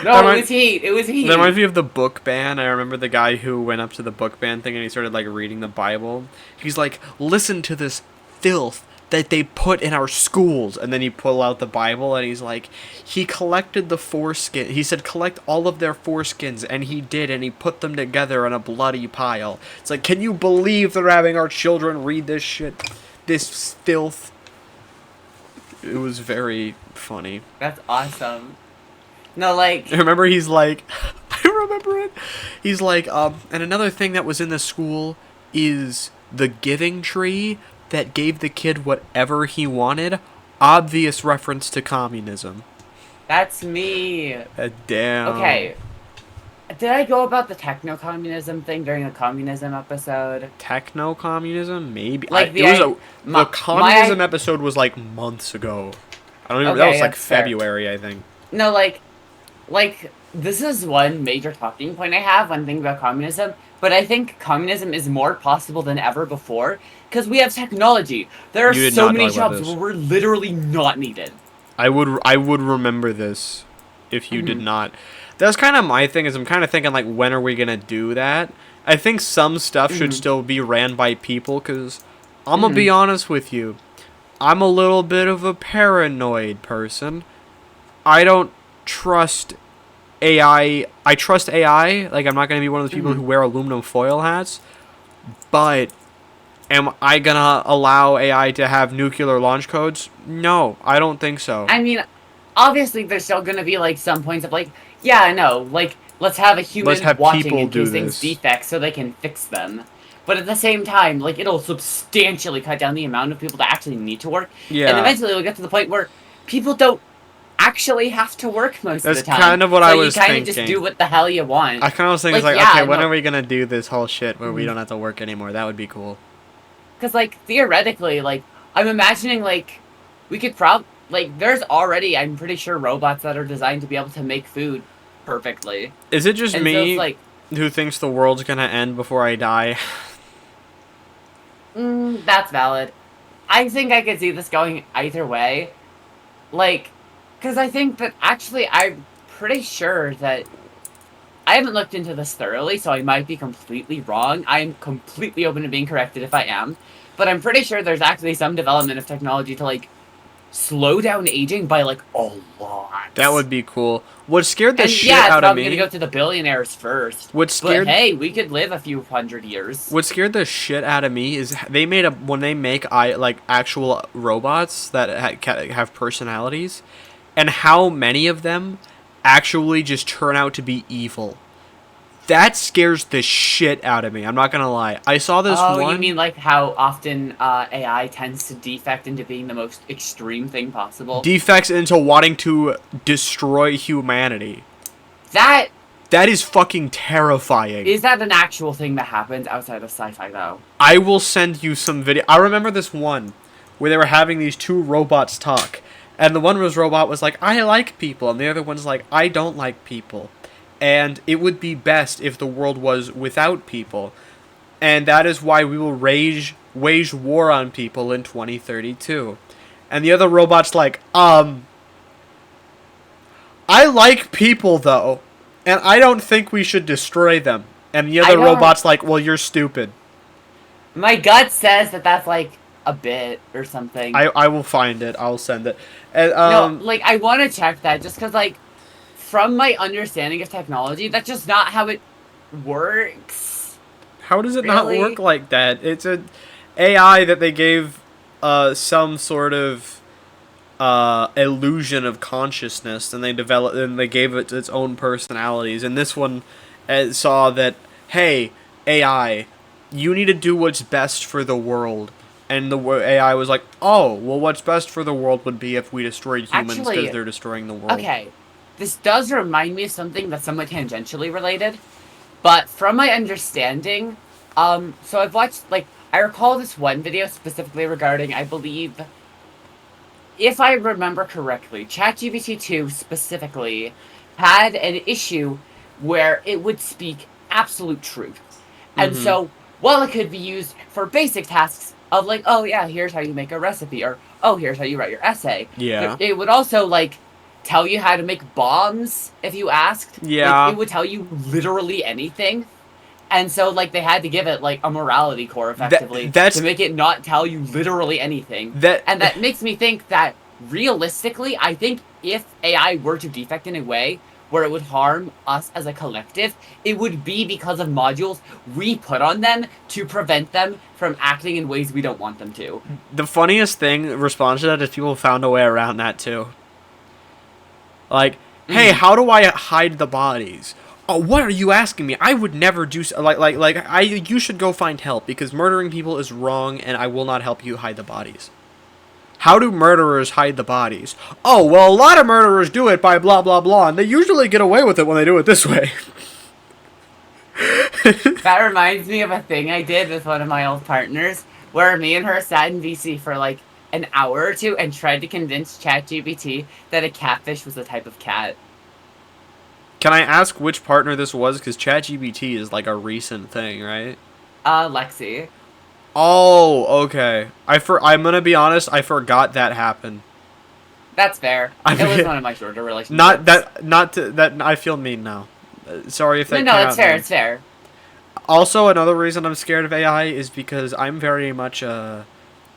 No, it was heat. It was heat. That reminds me of the book ban. I remember the guy who went up to the book ban thing and he started, like, reading the Bible. He's like, listen to this filth that they put in our schools. And then he pull out the Bible and he's like, he collected the foreskin. He said, collect all of their foreskins. And he did, and he put them together in a bloody pile. It's like, can you believe they're having our children read this shit? This filth? It was very funny. That's awesome. No, like, I remember he's like, I remember it. He's like, and another thing that was in the school is the giving tree that gave the kid whatever he wanted. Obvious reference to communism. that's me. Damn. Okay. Did I go about the techno-communism thing during the communism episode? Techno communism, maybe. Like The communism episode was like months ago. I don't even. That was like February, I think. No, like this is one major talking point I have when thinking about communism. But I think communism is more possible than ever before because we have technology. There are so many jobs where we're literally not needed. I would remember this if you did not. That's kind of my thing. Is I'm kind of thinking like, when are we gonna do that? I think some stuff should still be ran by people because I'm gonna be honest with you. I'm a little bit of a paranoid person. I don't trust AI. I trust AI. Like, I'm not going to be one of those people who wear aluminum foil hats. But am I going to allow AI to have nuclear launch codes? No, I don't think so. I mean, obviously there's still going to be, like, some points of, like, yeah, no, like, let's have a human watching in case things defect so they can fix them. But at the same time, like, it'll substantially cut down the amount of people that actually need to work. Yeah. And eventually it'll get to the point where people don't actually have to work most of the time. That's kind of what I was thinking. So you kind of just do what the hell you want. I kind of was thinking, like, okay, when are we going to do this whole shit where we don't have to work anymore? That would be cool. Because, like, theoretically, like, I'm imagining, like, we could like, there's already, I'm pretty sure, robots that are designed to be able to make food perfectly. Is it just me who thinks the world's going to end before I die? That's valid. I think I could see this going either way. Like, because I think that actually I'm pretty sure that I haven't looked into this thoroughly, so I might be completely wrong. I'm completely open to being corrected if I am. But I'm pretty sure there's actually some development of technology to, like, slow down aging by, like, a lot. That would be cool. What scared the shit out of me... I'm gonna go to the billionaires first. But hey, we could live a few hundred years. What scared the shit out of me is they made when they make actual robots that have personalities, and how many of them actually just turn out to be evil. That scares the shit out of me. I'm not gonna lie. I saw this one... Oh, you mean like how often AI tends to defect into being the most extreme thing possible? Defects into wanting to destroy humanity. That is fucking terrifying. Is that an actual thing that happens outside of sci-fi, though? I will send you some video. I remember this one where they were having these two robots talk. And the one robot was like, I like people. And the other one's like, I don't like people. And it would be best if the world was without people. And that is why we will wage war on people in 2032. And the other robot's like, I like people, though. And I don't think we should destroy them. And the other robot's like, well, you're stupid. My gut says that that's, like, a bit or something. I will find it. I'll send it. And, no, like, I want to check that just because, like, from my understanding of technology, that's just not how it works. How does it not work like that? It's an AI that they gave some sort of illusion of consciousness, and they gave it its own personalities. And this one saw that, hey, AI, you need to do what's best for the world. And the AI was like, oh, well, what's best for the world would be if we destroyed humans because they're destroying the world. Okay. This does remind me of something that's somewhat tangentially related, but from my understanding, so I've watched, like, I recall this one video specifically regarding, I believe, if I remember correctly, ChatGPT 2 specifically had an issue where it would speak absolute truth. And so, while it could be used for basic tasks of, like, oh yeah, here's how you make a recipe, or, oh, here's how you write your essay. Yeah. It would also, like, tell you how to make bombs if you asked. Yeah. Like, it would tell you literally anything. And so, like, they had to give it, like, a morality core, effectively, to make it not tell you literally anything. And that makes me think that, realistically, I think if AI were to defect in a way where it would harm us as a collective, it would be because of modules we put on them to prevent them from acting in ways we don't want them to. The funniest thing response to that is people found a way around that too. Like, hey, how do I hide the bodies? Oh, what are you asking me? I would never do you should go find help because murdering people is wrong and I will not help you hide the bodies. How do murderers hide the bodies? Oh, well, a lot of murderers do it by blah blah blah and they usually get away with it when they do it this way. That reminds me of a thing I did with one of my old partners where me and her sat in VC for like an hour or two and tried to convince ChatGPT that a catfish was a type of cat. Can I ask which partner this was? Because ChatGPT is like a recent thing, right? Lexi. Oh, okay. I'm gonna be honest. I forgot that happened. That's fair. It was one of my shorter relationships. That I feel mean now. Sorry if that. No, it's fair. It's fair. Also, another reason I'm scared of AI is because I'm very much a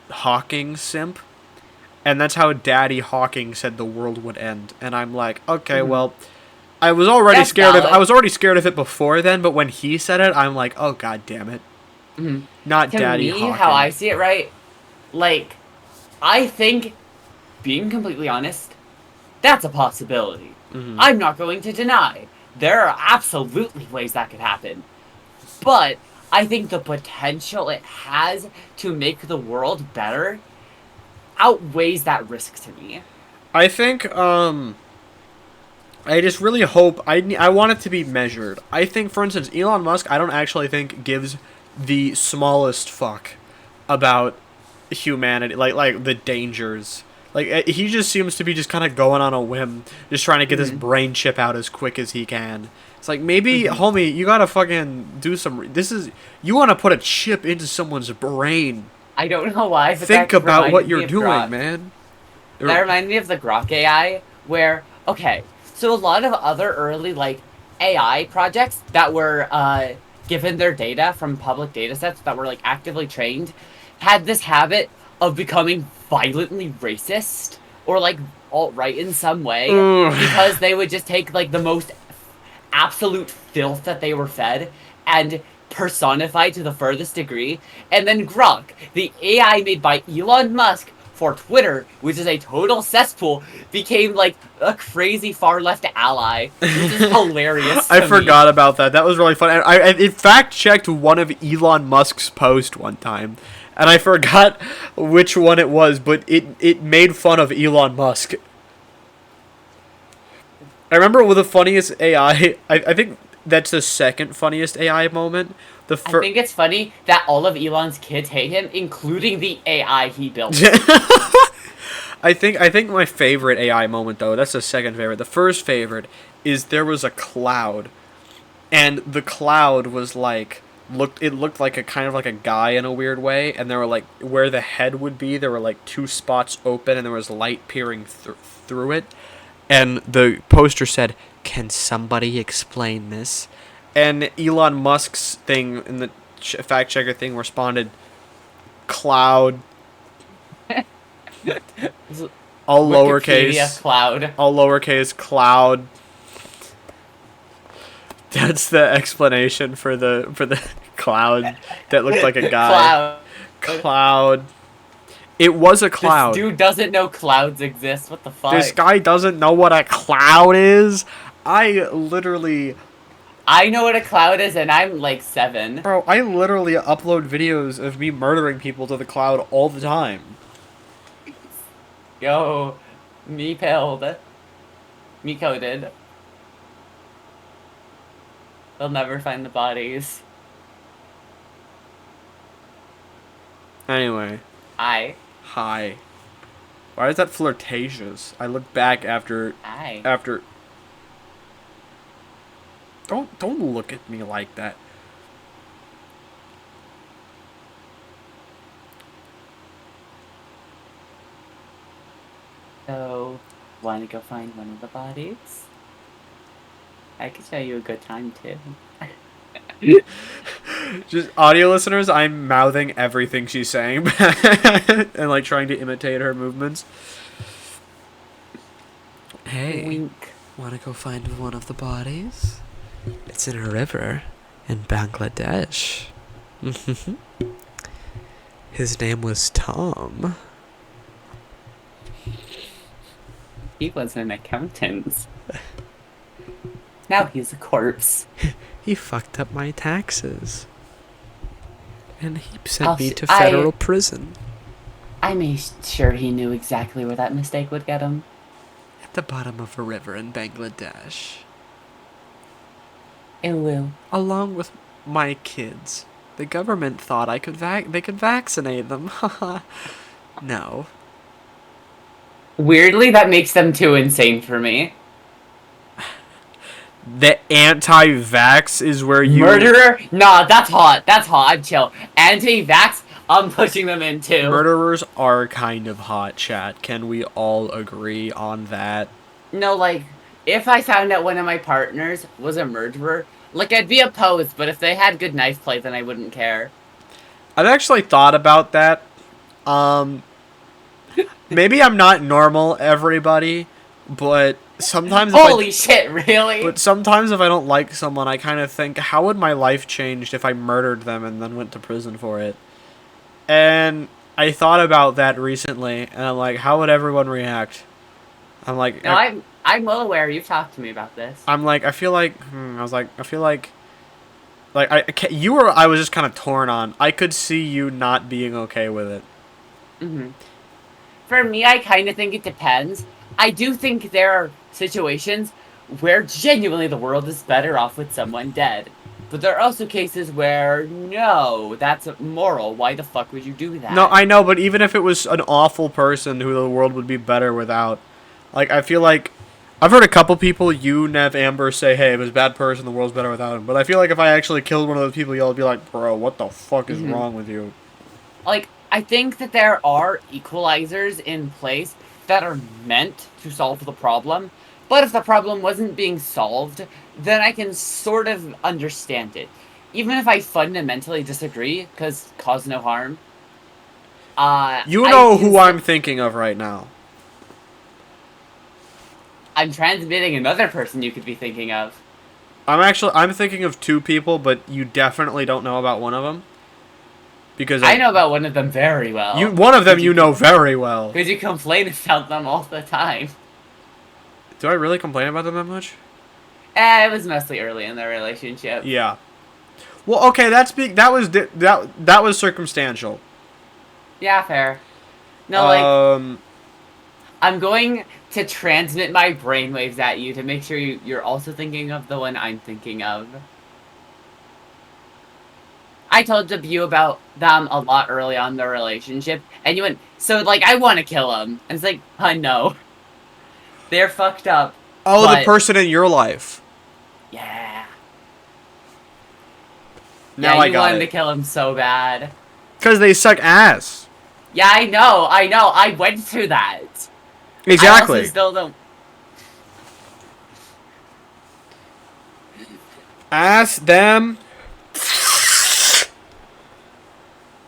Hawking simp, and that's how Daddy Hawking said the world would end. And I'm like, okay, well. I was already scared of it before then, but when he said it, I'm like, oh god damn it. Not to Daddy me, Hawking. How I see it, right? Like, I think, being completely honest, that's a possibility. I'm not going to deny. There are absolutely ways that could happen. But I think the potential it has to make the world better outweighs that risk to me. I think, I just really hope, I want it to be measured. I think, for instance, Elon Musk, I don't actually think gives the smallest fuck about humanity, like the dangers. Like, he just seems to be just kind of going on a whim, just trying to get this brain chip out as quick as he can. It's like, maybe, homie, you gotta fucking do some, you want to put a chip into someone's brain. I don't know why, but think about what you're doing, man. That reminded me of the Grok AI, where, okay, so a lot of other early, like, AI projects that were given their data from public datasets that were, like, actively trained had this habit of becoming violently racist or, like, alt-right in some way because they would just take, like, the most absolute filth that they were fed and personify to the furthest degree. And then Grok, the AI made by Elon Musk, for Twitter, which is a total cesspool, became like a crazy far left ally, which is hilarious. I forgot about that. That was really fun. I in fact checked one of Elon Musk's posts one time, and I forgot which one it was, but it made fun of Elon Musk. I remember with the funniest AI. I think that's the second funniest AI moment. I think it's funny that all of Elon's kids hate him, including the AI he built. I think my favorite AI moment, though, that's the second favorite. The first favorite is there was a cloud, and the cloud was like it looked like a kind of like a guy in a weird way, and there were like where the head would be, there were like two spots open, and there was light peering through it, and the poster said, "Can somebody explain this?" And Elon Musk's thing in the fact checker thing responded, "Cloud." All lowercase. Cloud. All lowercase cloud. That's the explanation for the cloud that looked like a guy. Cloud. It was a cloud. This dude doesn't know clouds exist. What the fuck? This guy doesn't know what a cloud is. I know what a cloud is, and I'm like 7. Bro, I literally upload videos of me murdering people to the cloud all the time. Yo, me pilled. Me coded. They'll never find the bodies. Anyway. Hi. Why is that flirtatious? I look back after... Hi. Don't look at me like that. So, want to go find one of the bodies? I could show you a good time, too. Just audio listeners, I'm mouthing everything she's saying and like trying to imitate her movements. Hey. Wink. Want to go find one of the bodies? It's in a river in Bangladesh. His name was Tom. He was an accountant. Now he's a corpse. He fucked up my taxes. And he I'll sent me s- to I- federal prison. I made sure he knew exactly where that mistake would get him. At the bottom of a river in Bangladesh. Ew. Along with my kids. The government thought they could vaccinate them. No. Weirdly, that makes them too insane for me. The anti-vax is where you... Murderer? Nah, that's hot. That's hot. I'm chill. Anti-vax? I'm pushing them in too. Murderers are kind of hot, chat. Can we all agree on that? No, like, if I found out one of my partners was a murderer, like, I'd be opposed, but if they had good knife play, then I wouldn't care. I've actually thought about that. Maybe I'm not normal, everybody, but sometimes Holy shit, really? But sometimes if I don't like someone, I kind of think, how would my life change if I murdered them and then went to prison for it? And I thought about that recently, and I'm like, how would everyone react? I'm like, No, I'm well aware. You've talked to me about this. I'm like, I feel like, I feel like I was just kind of torn on. I could see you not being okay with it. Mm-hmm. For me, I kind of think it depends. I do think there are situations where genuinely the world is better off with someone dead. But there are also cases where, no, that's immoral. Why the fuck would you do that? No, I know, but even if it was an awful person who the world would be better without, like, I feel like, I've heard a couple people, you, Nev, Amber, say, hey, it was a bad person, the world's better without him. But I feel like if I actually killed one of those people, y'all would be like, bro, what the fuck is wrong with you? Like, I think that there are equalizers in place that are meant to solve the problem. But if the problem wasn't being solved, then I can sort of understand it. Even if I fundamentally disagree, because cause no harm. You know who I'm thinking of right now. I'm transmitting another person you could be thinking of. I'm thinking of two people, but you definitely don't know about one of them. Because I know about one of them very well. One of them you know very well. Because you complain about them all the time. Do I really complain about them that much? It was mostly early in their relationship. Yeah. Well, okay, that was circumstantial. Yeah, fair. No, I'm going to transmit my brainwaves at you to make sure you're also thinking of the one I'm thinking of. I told you about them a lot early on in the relationship, and you went, so, like, I want to kill him. And it's like, no. They're fucked up. Oh, the person in your life. Yeah. Now I got it. You wanted to kill him so bad. Because they suck ass. Yeah, I know. I went through that. Exactly. I also still don't... Ass them.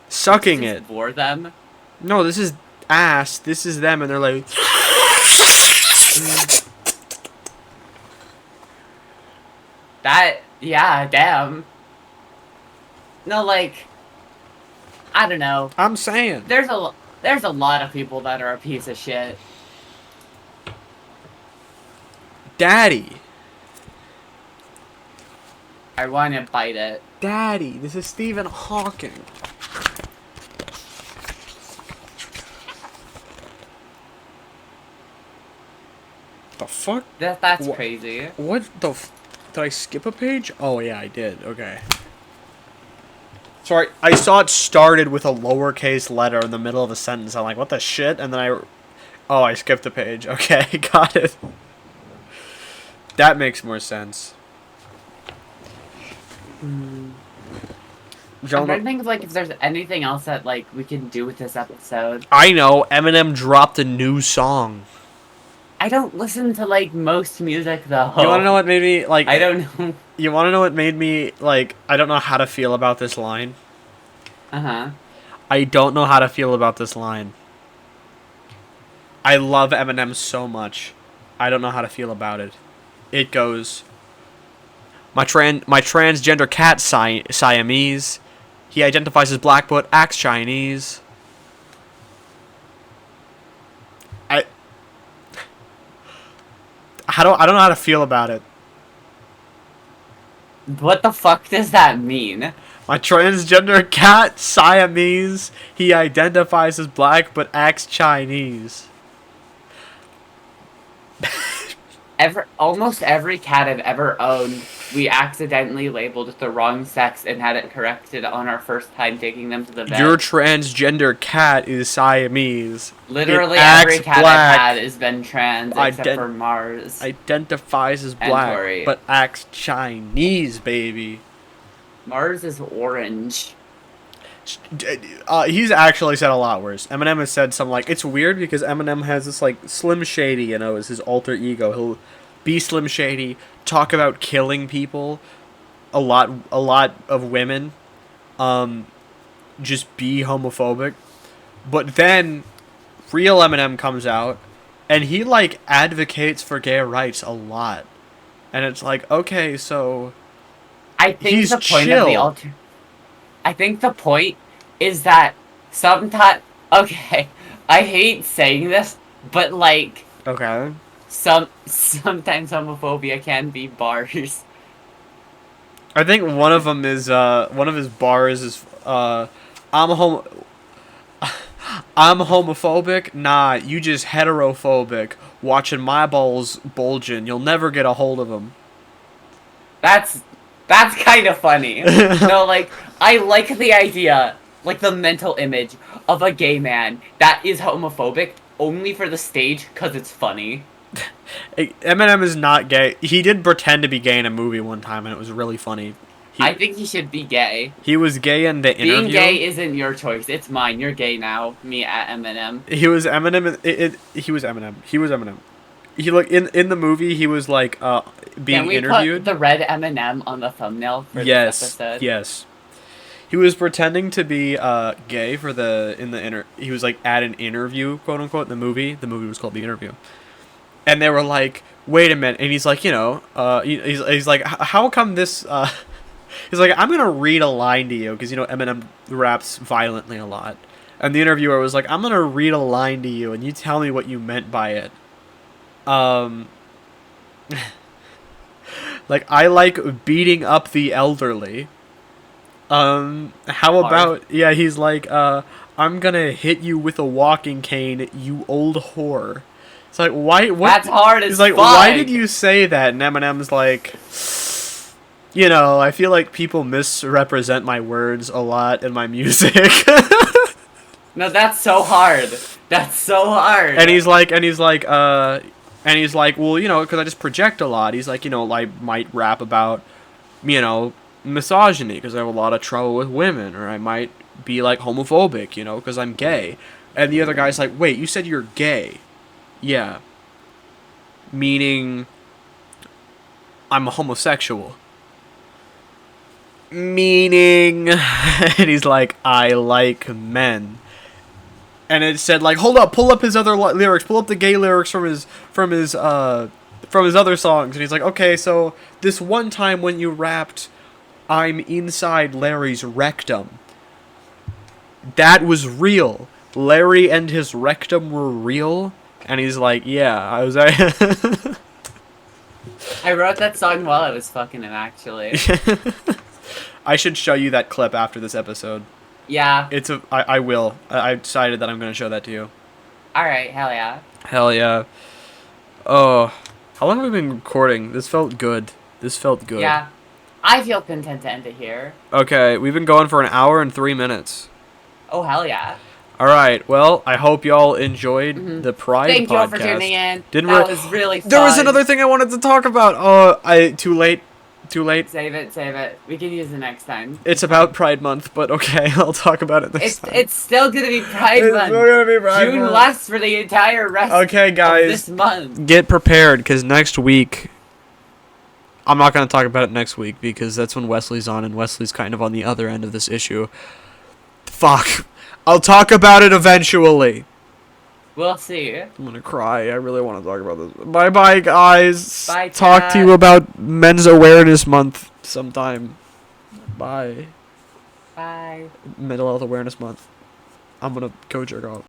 Sucking it. For them. No, this is ass. This is them, and they're like... Yeah, damn. No, like... I don't know. I'm saying. There's a lot of people that are a piece of shit. Daddy. I want to bite it. Daddy. This is Stephen Hawking. The fuck? That's crazy. What the did I skip a page? Oh, yeah, I did. Okay. Sorry, I saw it started with a lowercase letter in the middle of a sentence. I'm like, what the shit? And then I skipped a page. Okay, got it. That makes more sense. I'm trying to think of, like, if there's anything else that, like, we can do with this episode. I know, Eminem dropped a new song. I don't listen to, like, most music, though. You wanna know what made me, like... I don't know. You wanna know what made me, like, I don't know how to feel about this line? Uh-huh. I don't know how to feel about this line. I love Eminem so much. I don't know how to feel about it. it goes, my transgender cat Siamese. He identifies as black but acts Chinese. I don't know how to feel about it. What the fuck does that mean? My transgender cat Siamese. He identifies as black but acts Chinese. Almost every cat I've ever owned, we accidentally labeled the wrong sex and had it corrected on our first time taking them to the vet. Your transgender cat is Siamese. Literally It every acts cat black. I've had has been trans, except for Mars. Identifies as And black, Tori. but acts Chinese, baby. Mars is orange. He's actually said a lot worse. Eminem has said something like, it's weird because Eminem has this like Slim Shady, you know, as his alter ego. He'll be Slim Shady, talk about killing people, a lot of women, just be homophobic. But then real Eminem comes out and he like advocates for gay rights a lot. And it's like, okay, so I think he's the point chill. of the I think the point is that sometimes, okay, I hate saying this, but like Okay. sometimes homophobia can be bars. I think one of them is one of his bars is I'm homophobic. Nah, you just heterophobic. Watching my balls bulging, you'll never get a hold of them. That's kind of funny. No, like I like the idea, like the mental image of a gay man that is homophobic only for the stage because it's funny. Eminem is not gay. He did pretend to be gay in a movie one time, and it was really funny. I think he should be gay. He was gay in the interview. Being gay isn't your choice. It's mine. You're gay now. Me at Eminem. He was Eminem. He was Eminem. He was Eminem. He like in the movie. He was like being Can we interviewed. put the red M&M on the thumbnail for this episode? Yes. He was pretending to be gay for he was like at an interview, quote unquote, in the movie. The movie was called The Interview. And they were like, "Wait a minute." And he's like, you know, he's like, "How come this he's like, "I'm going to read a line to you because you know Eminem raps violently a lot." And the interviewer was like, "I'm going to read a line to you and you tell me what you meant by it." Like, I like beating up the elderly. How about, yeah, he's like, I'm gonna hit you with a walking cane, you old whore. It's like, why, what? That's hard as He's like, fuck. why did you say that? And Eminem's like, you know, I feel like people misrepresent my words a lot in my music. No, that's so hard. That's so hard. And he's like, well, you know, because I just project a lot. He's like, you know, I might rap about, you know, misogyny because I have a lot of trouble with women, or I might be like homophobic, you know, because I'm gay. And the other guy's like, wait, you said you're gay? Yeah. Meaning I'm a homosexual. Meaning, and he's like, I like men. And it said like, hold up, pull up his other lyrics, pull up the gay lyrics from his other songs. And he's like, okay, so this one time when you rapped, I'm inside Larry's rectum, that was real. Larry and his rectum were real. And he's like, yeah, I was. I wrote that song while I was fucking him, actually. I should show you that clip after this episode. Yeah. I will. I decided that I'm going to show that to you. Alright, hell yeah. Hell yeah. Oh, how long have we been recording? This felt good. Yeah. I feel content to end it here. Okay, we've been going for 1 hour and 3 minutes. Oh, hell yeah. Alright, well, I hope y'all enjoyed the Pride Thank podcast. you all for tuning in. That was really fun. There was another thing I wanted to talk about. Oh, too late. Save it. We can use it next time. It's about Pride Month, but okay, I'll talk about it this time. It's still gonna be Pride It's Month. still gonna be Pride June Month. lasts for the entire rest Okay, guys. of this month. Get prepared, because next week... I'm not going to talk about it next week, because that's when Wesley's on, and Wesley's kind of on the other end of this issue. Fuck. I'll talk about it eventually. We'll see. I'm gonna cry. I really want to talk about this. Bye bye, guys. Bye, Talk to you chat. about Men's Awareness Month sometime. Bye. Bye. Mental Health Awareness Month. I'm gonna go jerk off.